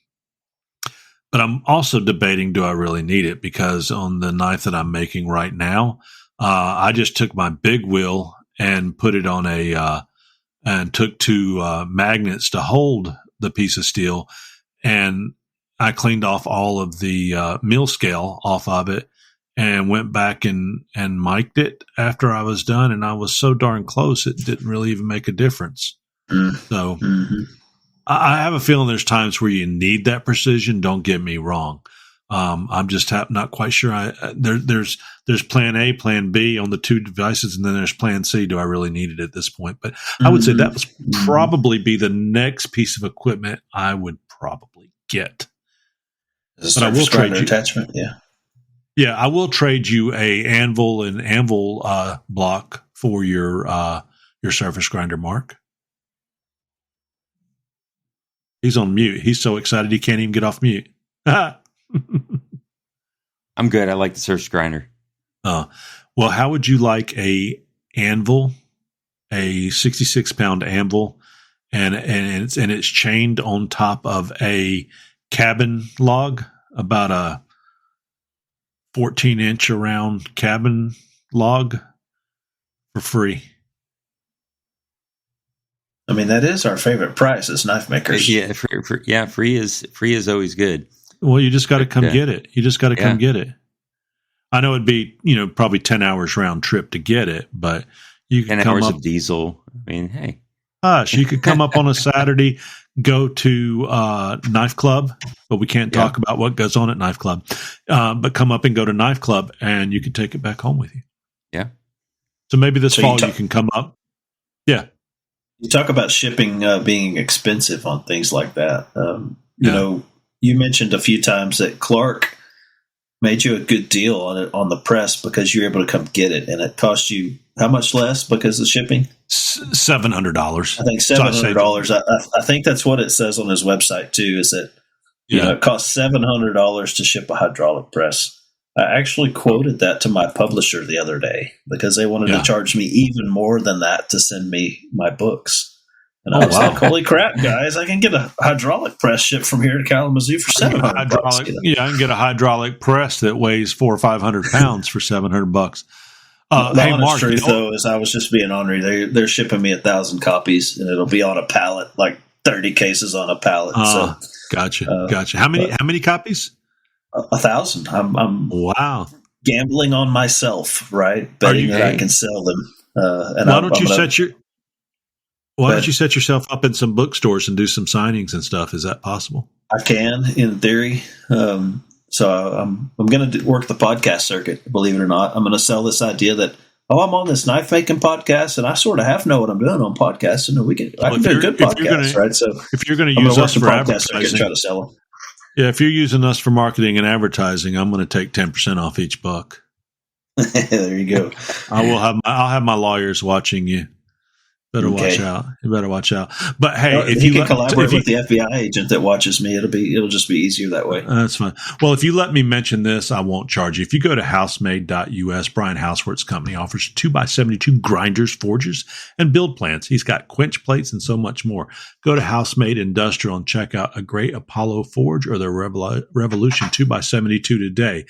C: But I'm also debating, do I really need it? Because on the knife that I'm making right now, I just took my big wheel and put it on and took 2 magnets to hold the piece of steel, and I cleaned off all of the mill scale off of it and went back and mic'd it after I was done, and I was so darn close it didn't really even make a difference. So I have a feeling there's times where you need that precision. Don't get me wrong. I'm just not quite sure. There's plan A, plan B on the 2 devices, and then there's plan C. Do I really need it at this point? But I would say that would probably be the next piece of equipment I would probably get.
D: But I will trade you attachment.
C: Yeah, I will trade you a anvil block for your surface grinder, Mark. He's on mute. He's so excited he can't even get off mute.
G: I'm good. I like the surface grinder.
C: Well, how would you like a 66-pound anvil, and it's chained on top of a cabin log, about a 14-inch around cabin log, for free?
D: I mean, that is our favorite price as knife makers.
G: Yeah, free is always good.
C: Well, you just got to come get it. You just got to come get it. I know it'd be, probably 10 hours round trip to get it, but you can
G: 10
C: come
G: hours
C: up
G: of diesel. I mean, hey.
C: You could come up on a Saturday, go to Knife Club, but we can't talk about what goes on at Knife Club. But come up and go to Knife Club, and you can take it back home with you.
G: Yeah.
C: So maybe this fall you can come up. Yeah.
D: You talk about shipping being expensive on things like that. You mentioned a few times that Clark made you a good deal on the press because you were able to come get it, and it cost you how much less because of shipping?
C: $700.
D: I think $700. I think that's what it says on his website too. Is that it costs $700 to ship a hydraulic press. I actually quoted that to my publisher the other day because they wanted to charge me even more than that to send me my books. And I was like, holy crap, guys, I can get a hydraulic press shipped from here to Kalamazoo for $700.
C: Yeah, I can get a hydraulic press that weighs 400 or 500 pounds for $700.
D: The honest truth, though, is I was just being ornery. They're shipping me 1,000 copies, and it'll be on a pallet, like 30 cases on a pallet. So
C: Gotcha. How many copies?
D: 1,000. I'm
C: Wow.
D: gambling on myself, right? Betting that I can sell them.
C: Why don't you set yourself up in some bookstores and do some signings and stuff? Is that possible?
D: I can, in theory. So I'm going to work the podcast circuit, believe it or not. I'm going to sell this idea that, I'm on this knife making podcast, and I sort of half know what I'm doing on podcasts, and I can do a good podcast, right? So
C: if you're going to use us for advertising,
D: try to sell them.
C: Yeah, if you're using us for marketing and advertising, I'm going to take 10% off each buck.
D: There you go.
C: I'll have my lawyers watching you. Better watch out. You better watch out. But hey, if
D: you can collaborate with the FBI agent that watches me, it'll just be easier that way.
C: That's fine. Well, if you let me mention this, I won't charge you. If you go to housemade.us, Brian Houseworth's company offers 2x72 grinders, forges, and build plans. He's got quench plates and so much more. Go to Housemade Industrial and check out a great Apollo forge or the Revolution 2x72 today.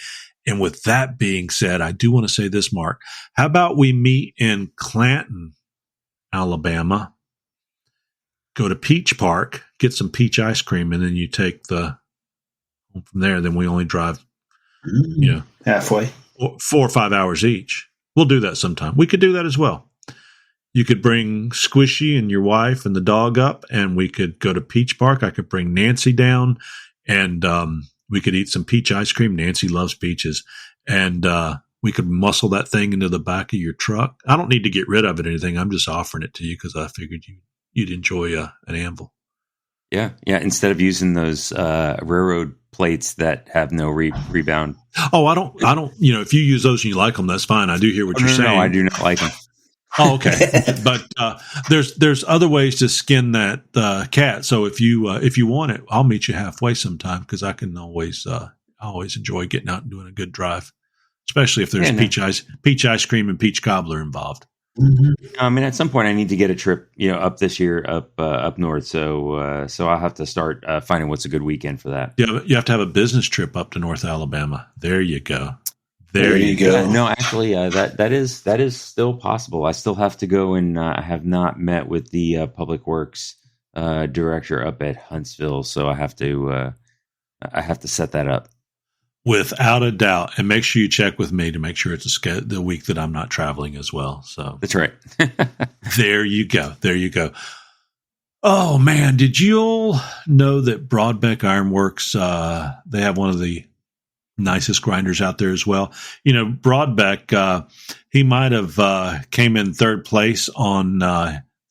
C: And with that being said, I do want to say this, Mark. How about we meet in Clanton, Alabama, go to Peach Park, get some peach ice cream, and then you take from there. Then we only drive,
D: halfway,
C: 4 or 5 hours each. We'll do that sometime. We could do that as well. You could bring Squishy and your wife and the dog up, and we could go to Peach Park. I could bring Nancy down, and we could eat some peach ice cream. Nancy loves peaches, and we could muscle that thing into the back of your truck. I don't need to get rid of it or anything. I'm just offering it to you because I figured you'd enjoy an anvil.
G: Yeah. Instead of using those railroad plates that have no rebound.
C: Oh, I don't. If you use those and you like them, that's fine. I do hear what you're saying.
G: No, I do not like them.
C: Oh, okay. But there's other ways to skin that cat. So if you want it, I'll meet you halfway sometime because I can always enjoy getting out and doing a good drive. Especially if there's peach ice cream and peach cobbler involved.
G: Mm-hmm. I mean, at some point, I need to get a trip, up this year, up north. So I'll have to start finding what's a good weekend for that.
C: Yeah, you have to have a business trip up to North Alabama. There you go. There you go.
G: No, actually, that is still possible. I still have to go, and I have not met with the public works director up at Huntsville. So I have to set that up.
C: Without a doubt. And make sure you check with me to make sure it's the week that I'm not traveling as well. So
G: that's right.
C: There you go. There you go. Oh, man. Did you all know that Broadbeck Ironworks, they have one of the nicest grinders out there as well? Broadbeck, he might have came in third place on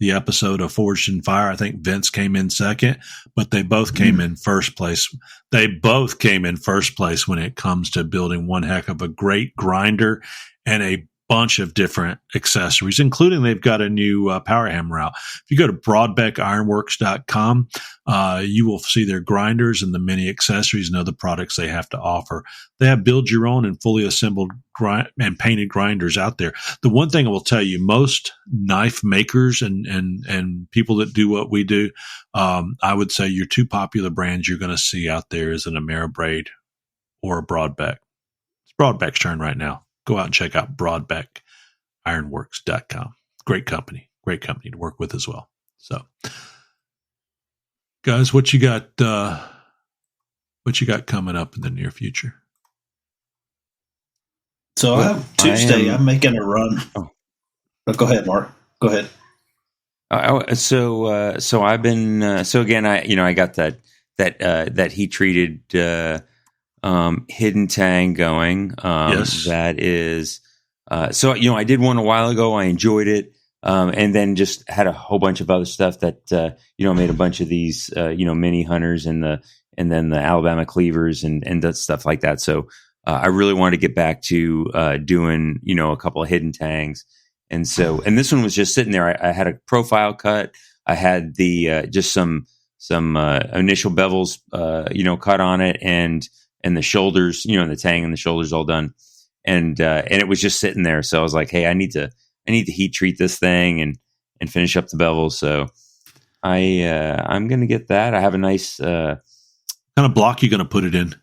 C: the episode of Forged in Fire. I think Vince came in second, but they both came in first place. They both came in first place when it comes to building one heck of a great grinder and a bunch of different accessories, including they've got a new power hammer out. If you go to broadbeckironworks.com, you will see their grinders and the many accessories and other products they have to offer. They have build your own and fully assembled and painted grinders out there. The one thing I will tell you, most knife makers and people that do what we do, I would say your two popular brands you're going to see out there is an Ameribraid or a Broadbeck. It's Broadbeck's turn right now. Go out and check out broadbeckironworks.com. Great company to work with as well. So, guys, what you got coming up in the near future?
D: So Tuesday, I'm making a run. Oh, go ahead, Mark. Go ahead.
G: So I've been so again, I got that heat treated hidden tang going.
C: Yes.
G: That is so I did one a while ago. I enjoyed it. And then just had a whole bunch of other stuff that made a bunch of these mini hunters and then the Alabama cleavers and that stuff like that. So I really wanted to get back to doing a couple of hidden tangs. And this one was just sitting there. I had a profile cut. I had the just some initial bevels cut on it and the shoulders, the tang and the shoulders all done. And it was just sitting there. So I was like, hey, I need to heat treat this thing and finish up the bevels. So I'm going to get that. I have a nice
C: kind of block you're going to put it in.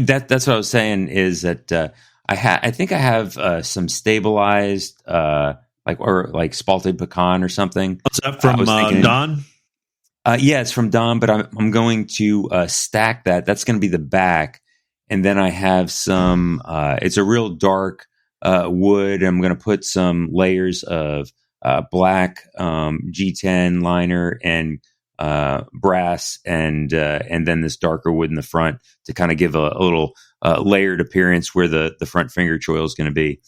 G: That's what I was saying is that I think I have some stabilized like spalted pecan or something.
C: What's that from Don?
G: Yeah, it's from Don, but I'm going to stack that. That's going to be the back, and then I have some. It's a real dark wood. I'm going to put some layers of black G10 liner and brass, and then this darker wood in the front to kind of give a little layered appearance where the front finger choil is going to be.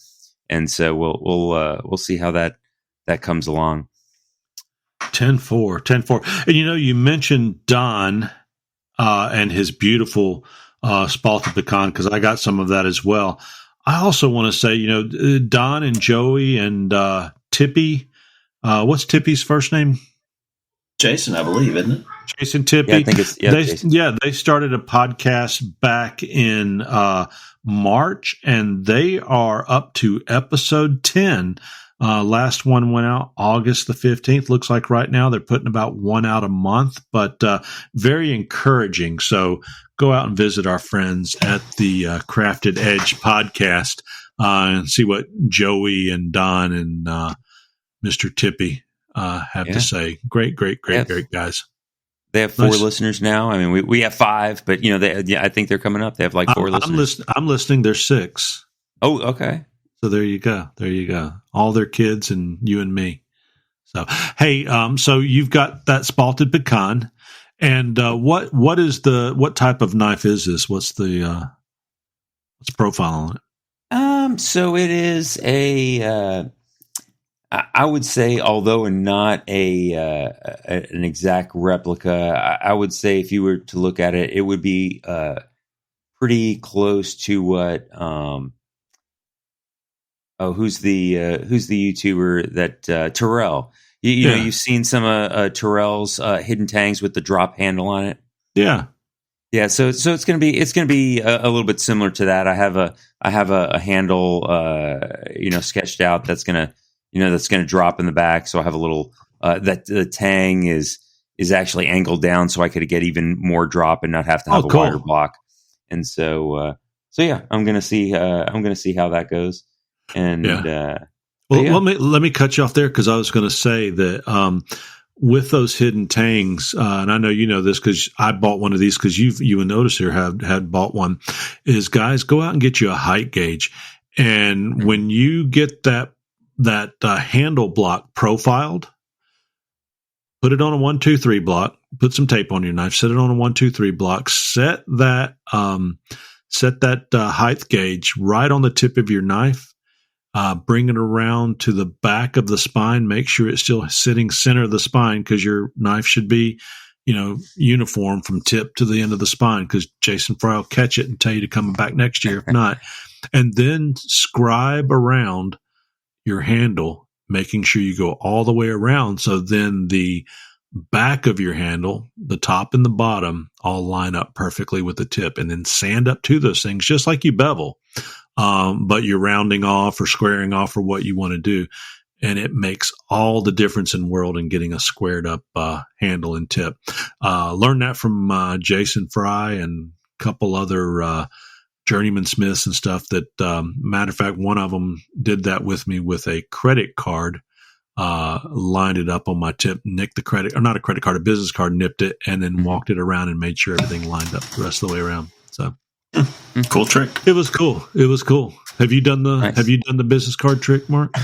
G: And so we'll see how that comes along.
C: 10-4. And you mentioned Don and his beautiful spalted pecan, because I got some of that as well. I also want to say, Don and Joey and Tippy. What's Tippy's first name?
D: Jason, I believe, isn't it?
C: Jason Tippy.
G: Yeah, I think it's Jason.
C: They started a podcast back in March, and they are up to episode 10. Last one went out August the 15th. Looks like right now they're putting about one out a month, but very encouraging. So go out and visit our friends at the Crafted Edge podcast and see what Joey and Don and Mr. Tippy have to say. Great guys.
G: They have 4 listeners now. I mean, we have 5, but I think they're coming up. They have like 4 listeners.
C: I'm listening. There's 6.
G: Oh, okay.
C: So there you go. All their kids and you and me. So, hey, so you've got that spalted pecan, and what type of knife is this? What's the profile on it?
G: So it is I would say, although not an exact replica, I would say if you were to look at it, it would be pretty close to what. Who's the YouTuber that Terrell? You know, you've seen some Terrell's hidden tangs with the drop handle on it.
C: Yeah.
G: So it's gonna be a little bit similar to that. I have a handle sketched out that's gonna drop in the back. So I have a little that the tang is actually angled down, so I could get even more drop and not have to have a wider block. And so yeah, I'm gonna see how that goes. And
C: let me cut you off there, because I was going to say that with those hidden tangs, and I know you know this because I bought one of these, because you and Otis here had bought one. Is guys, go out and get you a height gauge, and when you get that handle block profiled, put it on a 1-2-3 block. Put some tape on your knife. Set it on a 1-2-3 block. Set that height gauge right on the tip of your knife. Bring it around to the back of the spine. Make sure it's still sitting center of the spine, because your knife should be, uniform from tip to the end of the spine, because Jason Fry will catch it and tell you to come back next year if not. And then scribe around your handle, making sure you go all the way around. So then the back of your handle, the top and the bottom, all line up perfectly with the tip, and then sand up to those things just like you bevel. But you're rounding off or squaring off or what you want to do. And it makes all the difference in the world in getting a squared up handle and tip. Learn that from Jason Fry and a couple other journeyman smiths and stuff that, matter of fact, one of them did that with me with a credit card, lined it up on my tip, nicked the credit, or not a credit card, a business card, nipped it, and then walked it around and made sure everything lined up the rest of the way around. So.
D: Cool trick.
C: It was cool. Have you done the business card trick, Mark?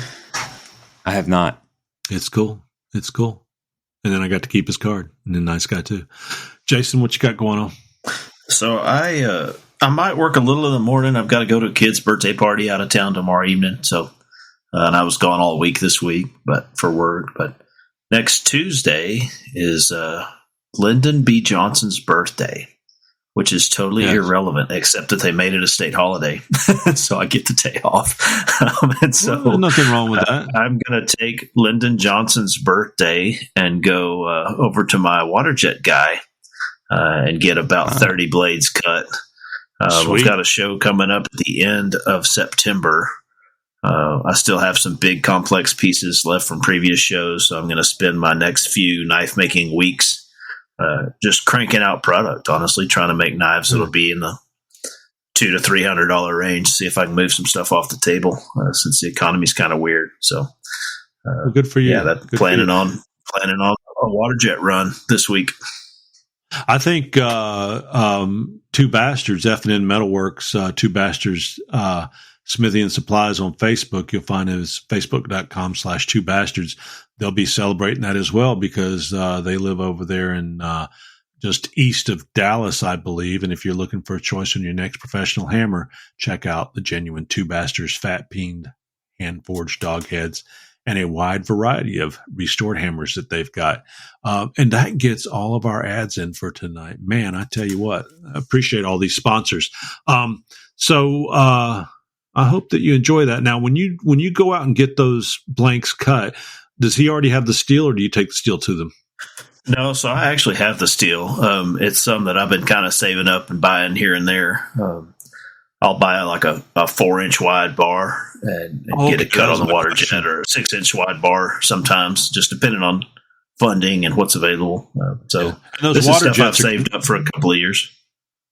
G: I have not.
C: It's cool. And then I got to keep his card. And then nice guy too. Jason, what you got going on?
D: So I might work a little in the morning. I've got to go to a kid's birthday party out of town tomorrow evening. So and I was gone all week this week, but for work. But next Tuesday is Lyndon B. Johnson's birthday, which is totally irrelevant, except that they made it a state holiday. So I get the day off. And so
C: nothing wrong with that.
D: I'm going to take Lyndon Johnson's birthday and go over to my water jet guy and get about 30 blades cut. We've got a show coming up at the end of September. I still have some big complex pieces left from previous shows, so I'm going to spend my next few knife making weeks just cranking out product, honestly, trying to make knives that'll be in the $200 to $300 range. See if I can move some stuff off the table since the economy's kind of weird. So,
C: good for you.
D: Yeah, planning on water jet run this week.
C: I think Two Bastards, F&N Metalworks, Two Bastards Smithy and Supplies on Facebook. You'll find it as facebook.com/Two Bastards. They'll be celebrating that as well because they live over there in just east of Dallas, I believe. And if you're looking for a choice on your next professional hammer, check out the genuine Two Bastards fat peened hand-forged dog heads and a wide variety of restored hammers that they've got. And that gets all of our ads in for tonight. Man, I tell you what, I appreciate all these sponsors. So I hope that you enjoy that. Now, when you go out and get those blanks cut, does he already have the steel or do you take the steel to them?
D: No, so I actually have the steel. It's some that I've been kind of saving up and buying here and there. I'll buy like a 4-inch wide bar and get it cut on the water jet, or a 6-inch wide bar sometimes, just depending on funding and what's available. So this is stuff I've saved up for a couple of years.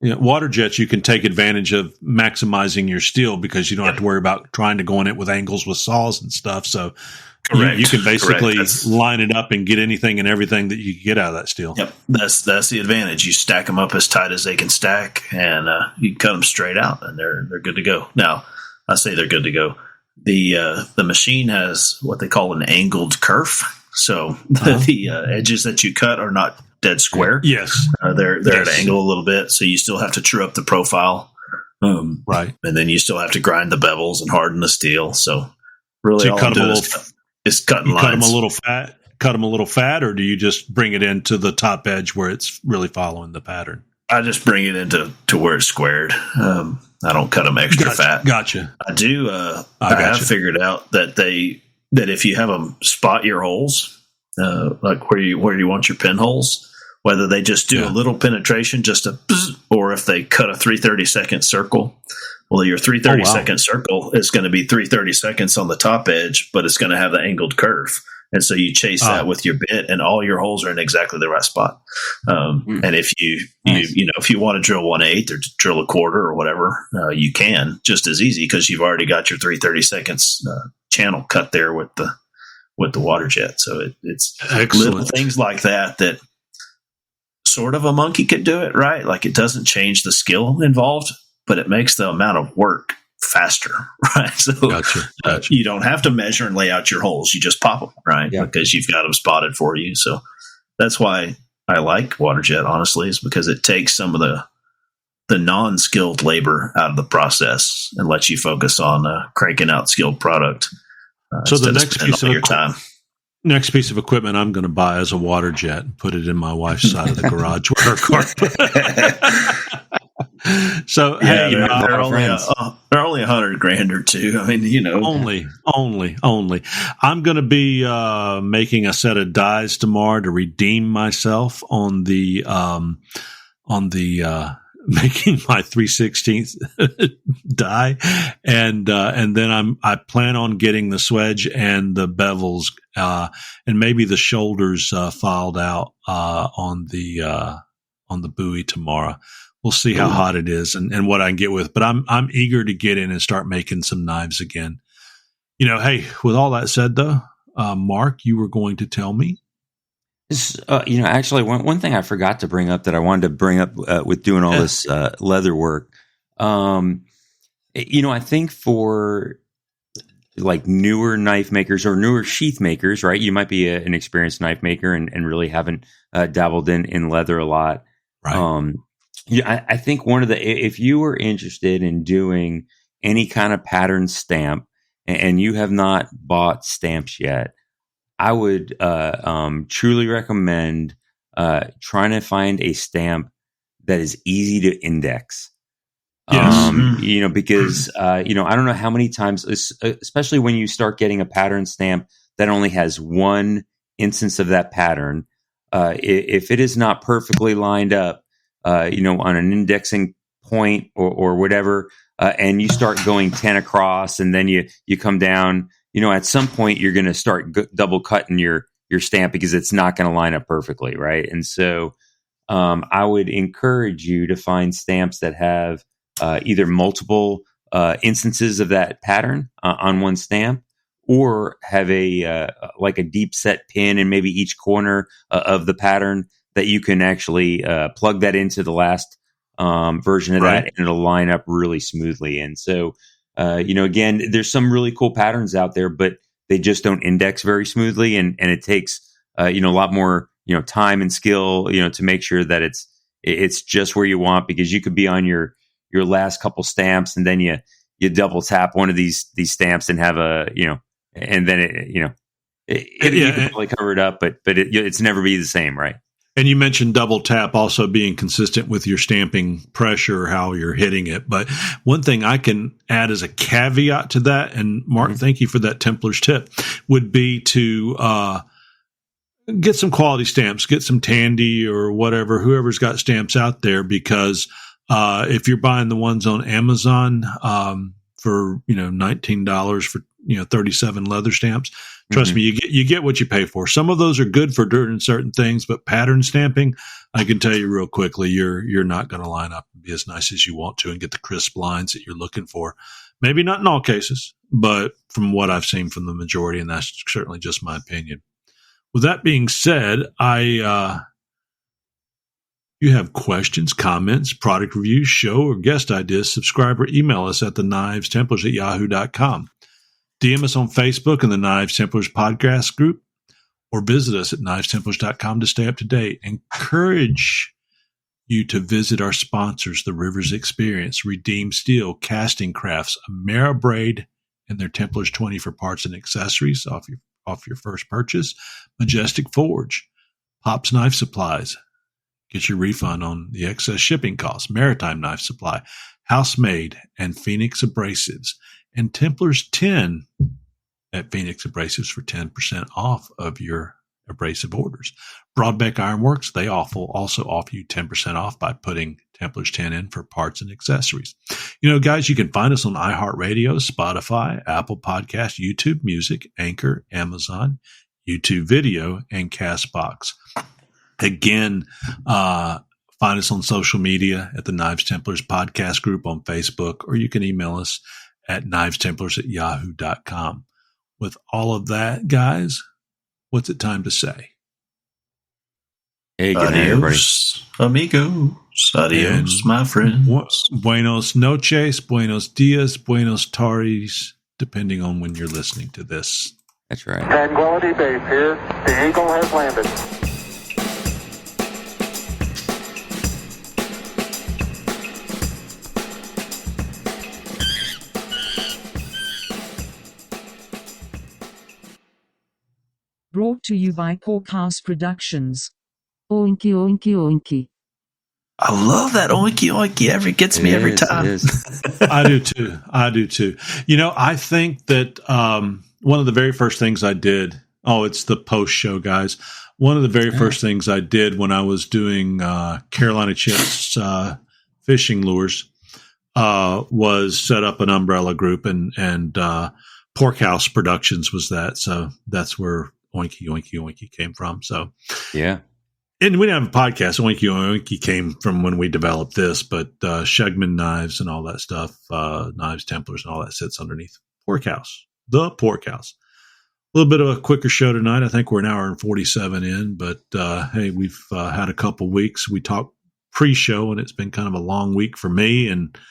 C: Yeah, water jets, you can take advantage of maximizing your steel because you don't have to worry about trying to go in it with angles with saws and stuff. So you can basically line it up and get anything and everything that you can get out of that steel.
D: Yep, that's the advantage. You stack them up as tight as they can stack, and you can cut them straight out, and they're good to go. Now, I say they're good to go. The machine has what they call an angled kerf, so the edges that you cut are not dead square.
C: Yes,
D: they're at an angle a little bit, so you still have to true up the profile,
C: right?
D: And then you still have to grind the bevels and harden the steel. So really, all I'm doing is cutting lines.
C: Cut them a little fat, or do you just bring it into the top edge where it's really following the pattern?
D: I just bring it into where it's squared. I don't cut them extra fat.
C: Gotcha.
D: I do. I have figured out that if you have them spot your holes, like where you want your pinholes, whether they just do a little penetration, just a bzz, or if they cut a 3/32 circle. Well, your 3/32 circle is going to be 3/32 on the top edge, but it's going to have the angled curve. And so you chase that with your bit, and all your holes are in exactly the right spot. And if if you want to drill 1/8 or drill a quarter or whatever, you can just as easy because you've already got your 3/32 channel cut there with the water jet. So it's little things like that sort of a monkey could do it, right? Like it doesn't change the skill involved, but it makes the amount of work faster, right? So
C: Gotcha.
D: You don't have to measure and lay out your holes. You just pop them, right? Yeah. Because you've got them spotted for you. So that's why I like water jet, honestly, is because it takes some of the non-skilled labor out of the process and lets you focus on cranking out skilled product.
C: So the next piece of equipment I'm going to buy is a water jet and put it in my wife's side of the garage where her car. So
D: yeah, hey, they're only $100,000 or $2,000. I mean,
C: only. I'm going to be making a set of dies tomorrow to redeem myself on the making my 3/16 die, and then I plan on getting the swedge and the bevels and maybe the shoulders filed out on the buoy tomorrow. We'll see how hot it is and what I can get with, but I'm eager to get in and start making some knives again. Hey, with all that said though, Mark, you were going to tell me.
G: Actually, one thing I forgot to bring up that I wanted to bring up with doing all this leather work, I think for like newer knife makers or newer sheath makers, right? You might be an experienced knife maker and really haven't dabbled in leather a lot.
C: Right.
G: I think if you were interested in doing any kind of pattern stamp and you have not bought stamps yet, I would truly recommend trying to find a stamp that is easy to index.
C: Yes.
G: Because I don't know how many times, especially when you start getting a pattern stamp that only has one instance of that pattern, if it is not perfectly lined up, on an indexing point or whatever, and you start going 10 across, and then you come down. At some point you're going to start double cutting your stamp because it's not going to line up perfectly, right? And so I would encourage you to find stamps that have either multiple instances of that pattern on one stamp, or have a like a deep set pin in maybe each corner of the pattern that you can actually plug that into the last version of that, and it'll line up really smoothly. And so, again, there's some really cool patterns out there, but they just don't index very smoothly, and it takes a lot more time and skill to make sure that it's just where you want, because you could be on your last couple stamps, and then you double tap one of these stamps and have and then you can probably cover it up, but it's never be the same, right?
C: And you mentioned double tap also being consistent with your stamping pressure, how you're hitting it. But one thing I can add as a caveat to that, and Mark, thank you for that Templar's tip, would be to get some quality stamps, get some Tandy or whatever, whoever's got stamps out there, because if you're buying the ones on Amazon for $19 for 37 leather stamps, trust me, you get what you pay for. Some of those are good for doing certain things, but pattern stamping, I can tell you real quickly, you're not going to line up and be as nice as you want to and get the crisp lines that you're looking for. Maybe not in all cases, but from what I've seen from the majority, and that's certainly just my opinion. With that being said, you have questions, comments, product reviews, show or guest ideas, subscribe or email us at thenivestemplars@yahoo.com. DM us on Facebook in the Knives Templars podcast group, or visit us at knivestemplars.com to stay up to date. Encourage you to visit our sponsors, The Rivers Experience, Redeem Steel, Casting Crafts, Ameribraid, and their Templars 20 for parts and accessories off your first purchase, Majestic Forge, Pop's Knife Supplies, get your refund on the excess shipping costs, Maritime Knife Supply, Housemade, and Phoenix Abrasives, and Templars 10 at Phoenix Abrasives for 10% off of your abrasive orders. Broadbeck Ironworks, they also offer you 10% off by putting Templars 10 in for parts and accessories. Guys, you can find us on iHeartRadio, Spotify, Apple Podcasts, YouTube Music, Anchor, Amazon, YouTube Video, and Castbox. Again, find us on social media at the Knives Templars podcast group on Facebook, or you can email us at knivestemplars@yahoo.com. With all of that, guys, what's it time to say?
G: Hey, good night, everybody.
D: Amigos. Adios, my friends.
C: Buenos noches, buenos dias, buenos tardes, depending on when you're listening to this.
G: That's right.
I: Tranquility Base here. The Eagle has landed.
J: Brought to you by Porkhouse Productions. Oinky, oinky, oinky.
D: I love that oinky oinky. Gets me every time.
C: I do too. I think that one of the very first things I did, it's the post show, guys. One of the very first things I did when I was doing Carolina Chips fishing lures was set up an umbrella group, and Porkhouse Productions was that. So that's where Oinky Oinky Oinky came from. So
G: yeah.
C: And we didn't have a podcast. Oinky Oinky came from when we developed this, but Shegman Knives and all that stuff, Knives Templars and all that sits underneath Porkhouse, the Porkhouse. A little bit of a quicker show tonight. I think we're an hour and 47 in, but hey, we've had a couple weeks. We talked pre-show, and it's been kind of a long week for me, and it's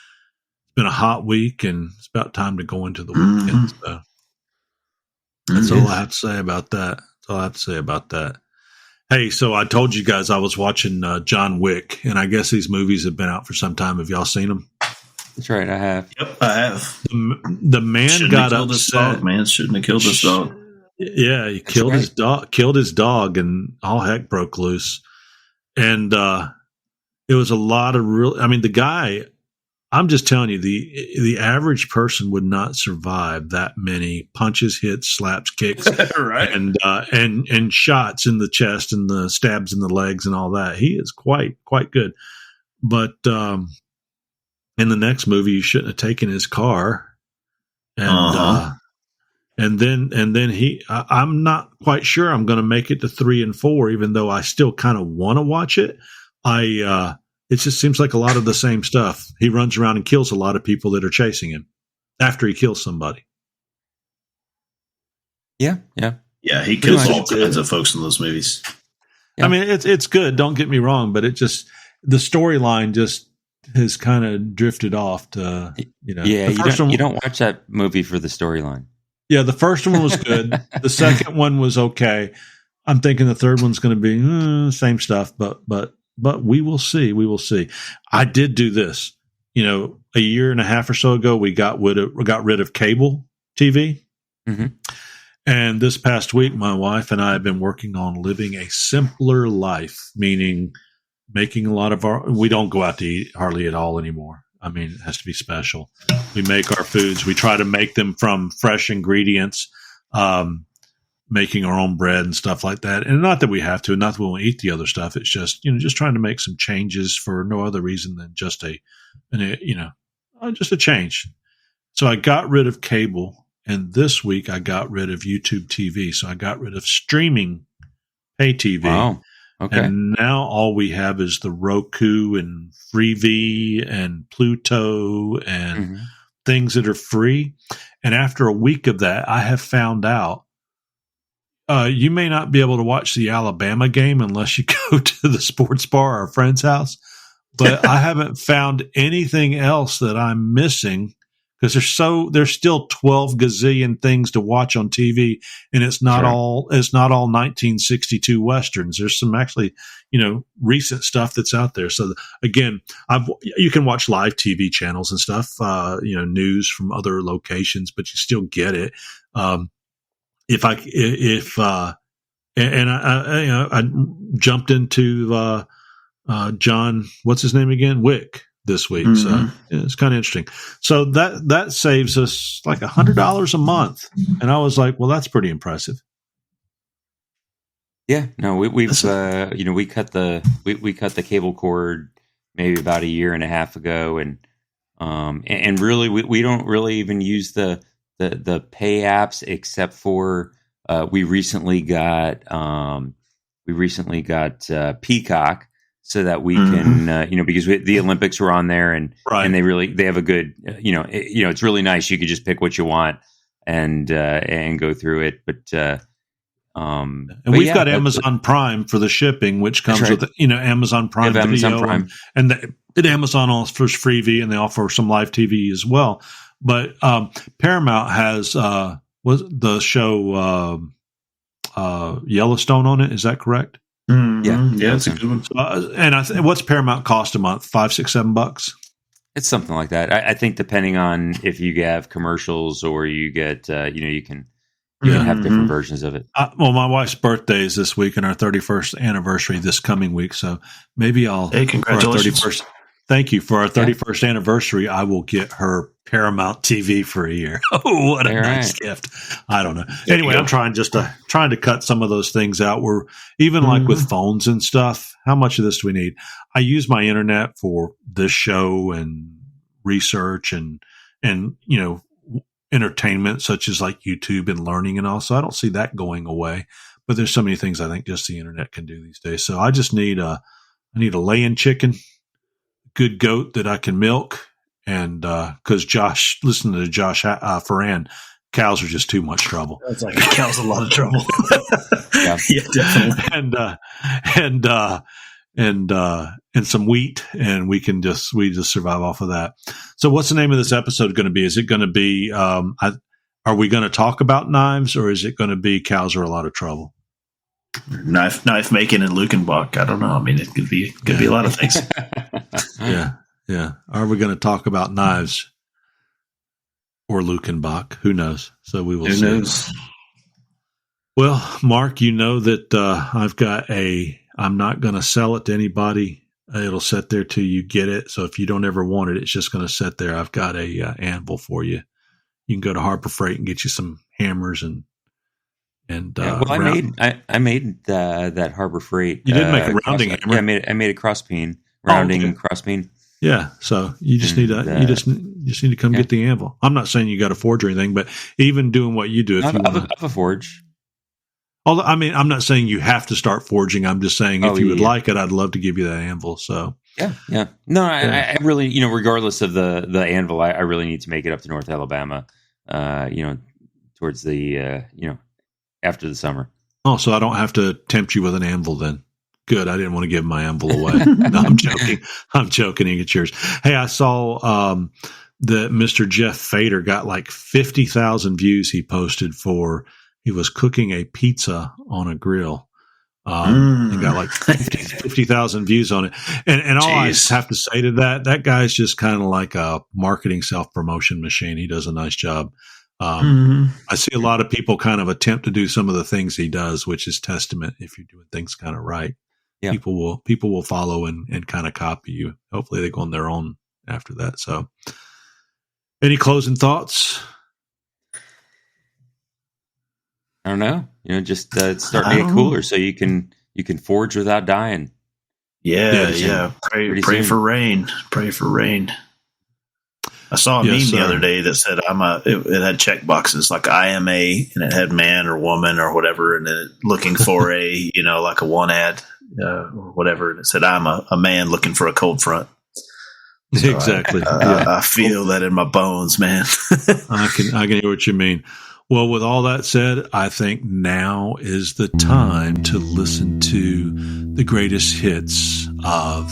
C: been a hot week, and it's about time to go into the weekend. So that's all I have to say about that. Hey, so I told you guys I was watching John Wick, and I guess these movies have been out for some time. Have y'all seen them?
G: That's right, I have.
D: Yep, I have.
C: The man got upset.
D: Man shouldn't have killed this dog.
C: Yeah, he killed his dog. Killed his dog, and all heck broke loose. And it was a lot of real. I mean, the guy. I'm just telling you, the average person would not survive that many punches, hits, slaps, kicks,
D: right.
C: and shots in the chest and the stabs in the legs and all that. He is quite good. But in the next movie, you shouldn't have taken his car. And then I'm not quite sure I'm going to make it to 3 and 4, even though I still kind of want to watch it. It just seems like a lot of the same stuff. He runs around and kills a lot of people that are chasing him after he kills somebody.
G: Yeah.
D: Yeah, he kills all kinds of folks in those movies.
C: Yeah. I mean, it's good. Don't get me wrong, but the storyline just has kind of drifted off to,
G: Yeah, you don't watch that movie for the storyline.
C: Yeah, the first one was good. The second one was okay. I'm thinking the third one's going to be same stuff, but we will see. We will see. I did do this. A year and a half or so ago, we got rid of cable TV.
G: Mm-hmm.
C: And this past week, my wife and I have been working on living a simpler life, meaning making a lot of we don't go out to eat hardly at all anymore. I mean, it has to be special. We make our foods. We try to make them from fresh ingredients, making our own bread and stuff like that. And not that we have to, not that we won't eat the other stuff. It's just, just trying to make some changes for no other reason than just just a change. So I got rid of cable. And this week I got rid of YouTube TV. So I got rid of streaming pay TV.
G: Wow. Okay.
C: And now all we have is the Roku and Freevee and Pluto and things that are free. And after a week of that, I have found out you may not be able to watch the Alabama game unless you go to the sports bar or a friend's house. But I haven't found anything else that I'm missing. Because there's still 12 gazillion things to watch on TV, and it's not all 1962 westerns. There's some actually, recent stuff that's out there. So again, you can watch live TV channels and stuff, news from other locations, but you still get it. I jumped into John, what's his name again? Wick. This week. So it's kind of interesting. So that saves us like $100 a month. And I was like, well, that's pretty impressive.
G: Yeah, no, we've we cut the cable cord maybe about a year and a half ago. And really we don't really even use the pay apps except for, we recently got Peacock. So that we can, because the Olympics were on there, and they have a good, it's really nice. You could just pick what you want and go through it. But
C: we've got Amazon Prime for the shipping, which comes with Amazon Prime Video,
G: Amazon Prime.
C: and Amazon offers Freevee, and they offer some live TV as well. But Paramount has was the show Yellowstone on it. Is that correct?
G: Yeah,
D: that's a good one.
C: And what's Paramount cost a month? $5, $6, $7?
G: It's something like that. I think depending on if you have commercials or you get, you can have different versions of it.
C: Well, my wife's birthday is this week and our 31st anniversary this coming week. So maybe
D: Hey, congratulations.
C: Thank you. For our 31st anniversary, I will get her Paramount TV for a year. Oh, what a nice gift. I don't know. Anyway, I'm trying to cut some of those things out. We're even like with phones and stuff. How much of this do we need? I use my internet for this show and research and entertainment such as like YouTube and learning and all. So I don't see that going away, but there's so many things I think just the internet can do these days. So I just need a lay-in chicken, good goat that I can milk. And because listen to Josh Ferran, cows are just too much trouble.
D: It's like cows a lot of trouble. Yeah, definitely.
C: And some wheat, and we just survive off of that. So, what's the name of this episode going to be? Is it going to be? Are we going to talk about knives, or is it going to be cows are a lot of trouble?
D: Knife making and Lukenbach. I don't know. I mean, it could be a lot of things.
C: Yeah. Are we going to talk about knives or Lukenbach? Who knows? So we will see.
D: Who knows?
C: Well, Mark, you know that I've got I'm not going to sell it to anybody. It'll sit there till you get it. So if you don't ever want it, it's just going to sit there. I've got a anvil for you. You can go to Harbor Freight and get you some hammers and
G: I made that Harbor Freight.
C: You did make a rounding hammer.
G: Yeah, I made a crossbeam, crossbeam.
C: Yeah, so you just need to come get the anvil. I'm not saying you got to forge or anything, but even doing what you do, if you want to
G: have a forge.
C: Although, I mean, I'm not saying you have to start forging. I'm just saying if you would like it, I'd love to give you that anvil. So
G: yeah. No, I really, regardless of the anvil, I really need to make it up to North Alabama. Towards the after the summer.
C: Oh, so I don't have to tempt you with an anvil then. Good. I didn't want to give my anvil away. No, I'm joking. I'm joking. You get yours. Hey, I saw that Mr. Jeff Fader got like 50,000 views he posted for, he was cooking a pizza on a grill. And got like 50,000 views on it. And all I have to say to that guy's just kind of like a marketing self-promotion machine. He does a nice job. I see a lot of people kind of attempt to do some of the things he does, which is testament if you're doing things kind of right. Yeah. People will follow and kind of copy you. Hopefully they go on their own after that. So any closing thoughts?
G: I don't know. Just it's starting to get cooler, so you can forge without dying.
D: Yeah. Pray for rain. Pray for rain. I saw a meme the other day that said it had check boxes like I am a, and it had man or woman or whatever, and then looking for a, like a one ad or whatever, and it said I'm a man looking for a cold front. So
C: exactly.
D: I feel that in my bones, man.
C: I can hear what you mean. Well, with all that said, I think now is the time to listen to the greatest hits of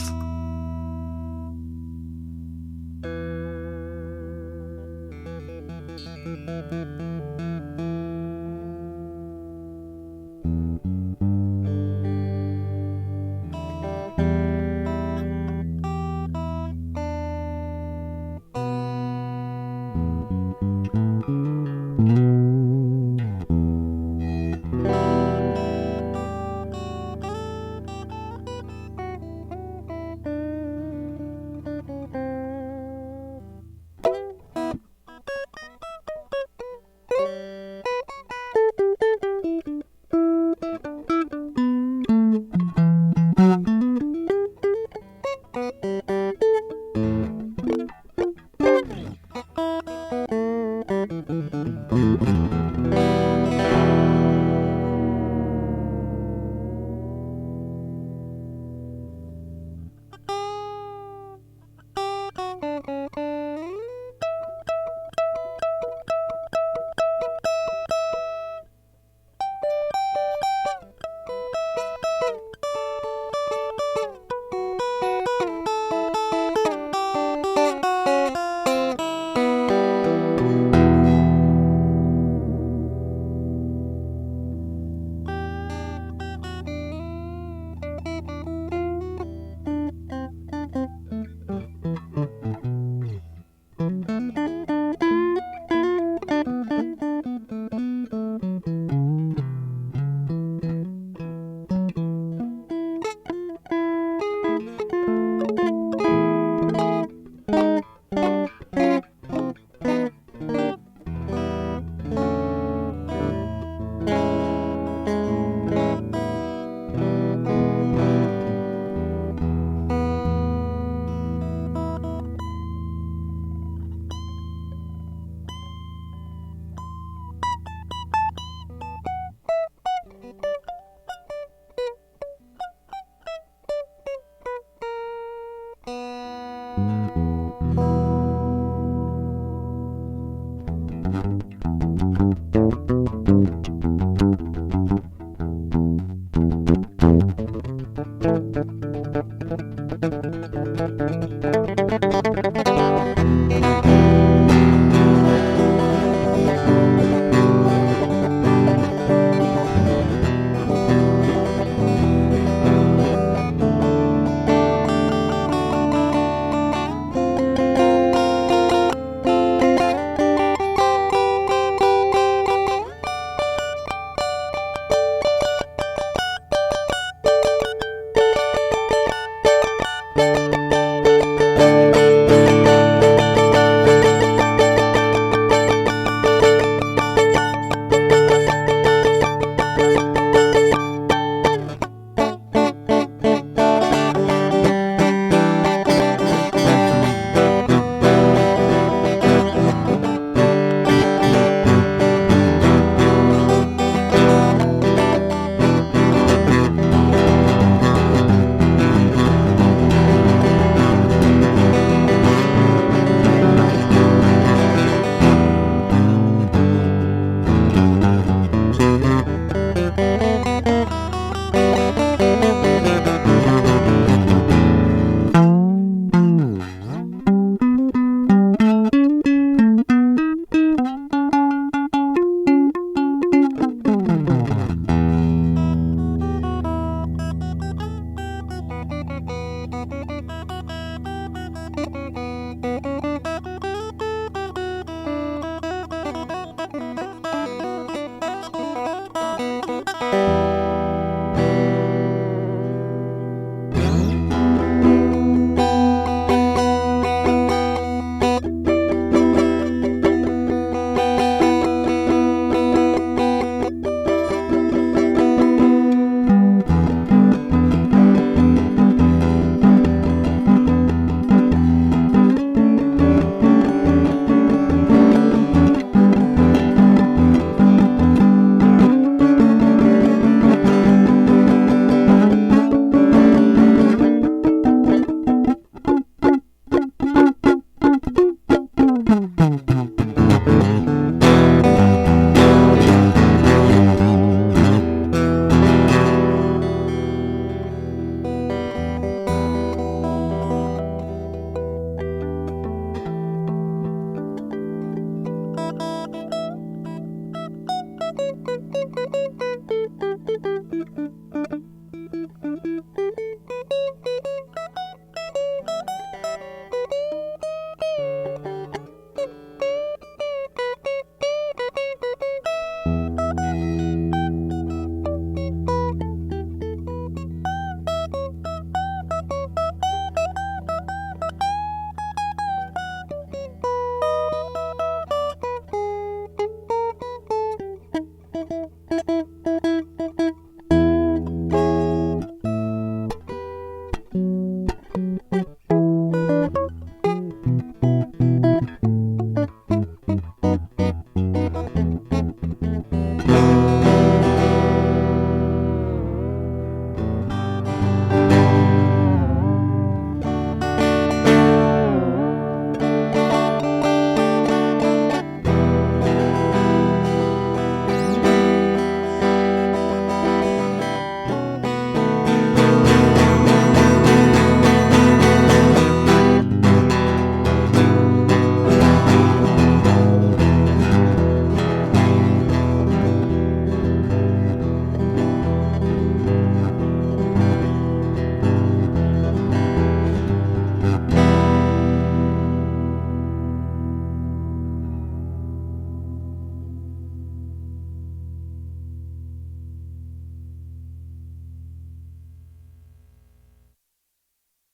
K: Bye.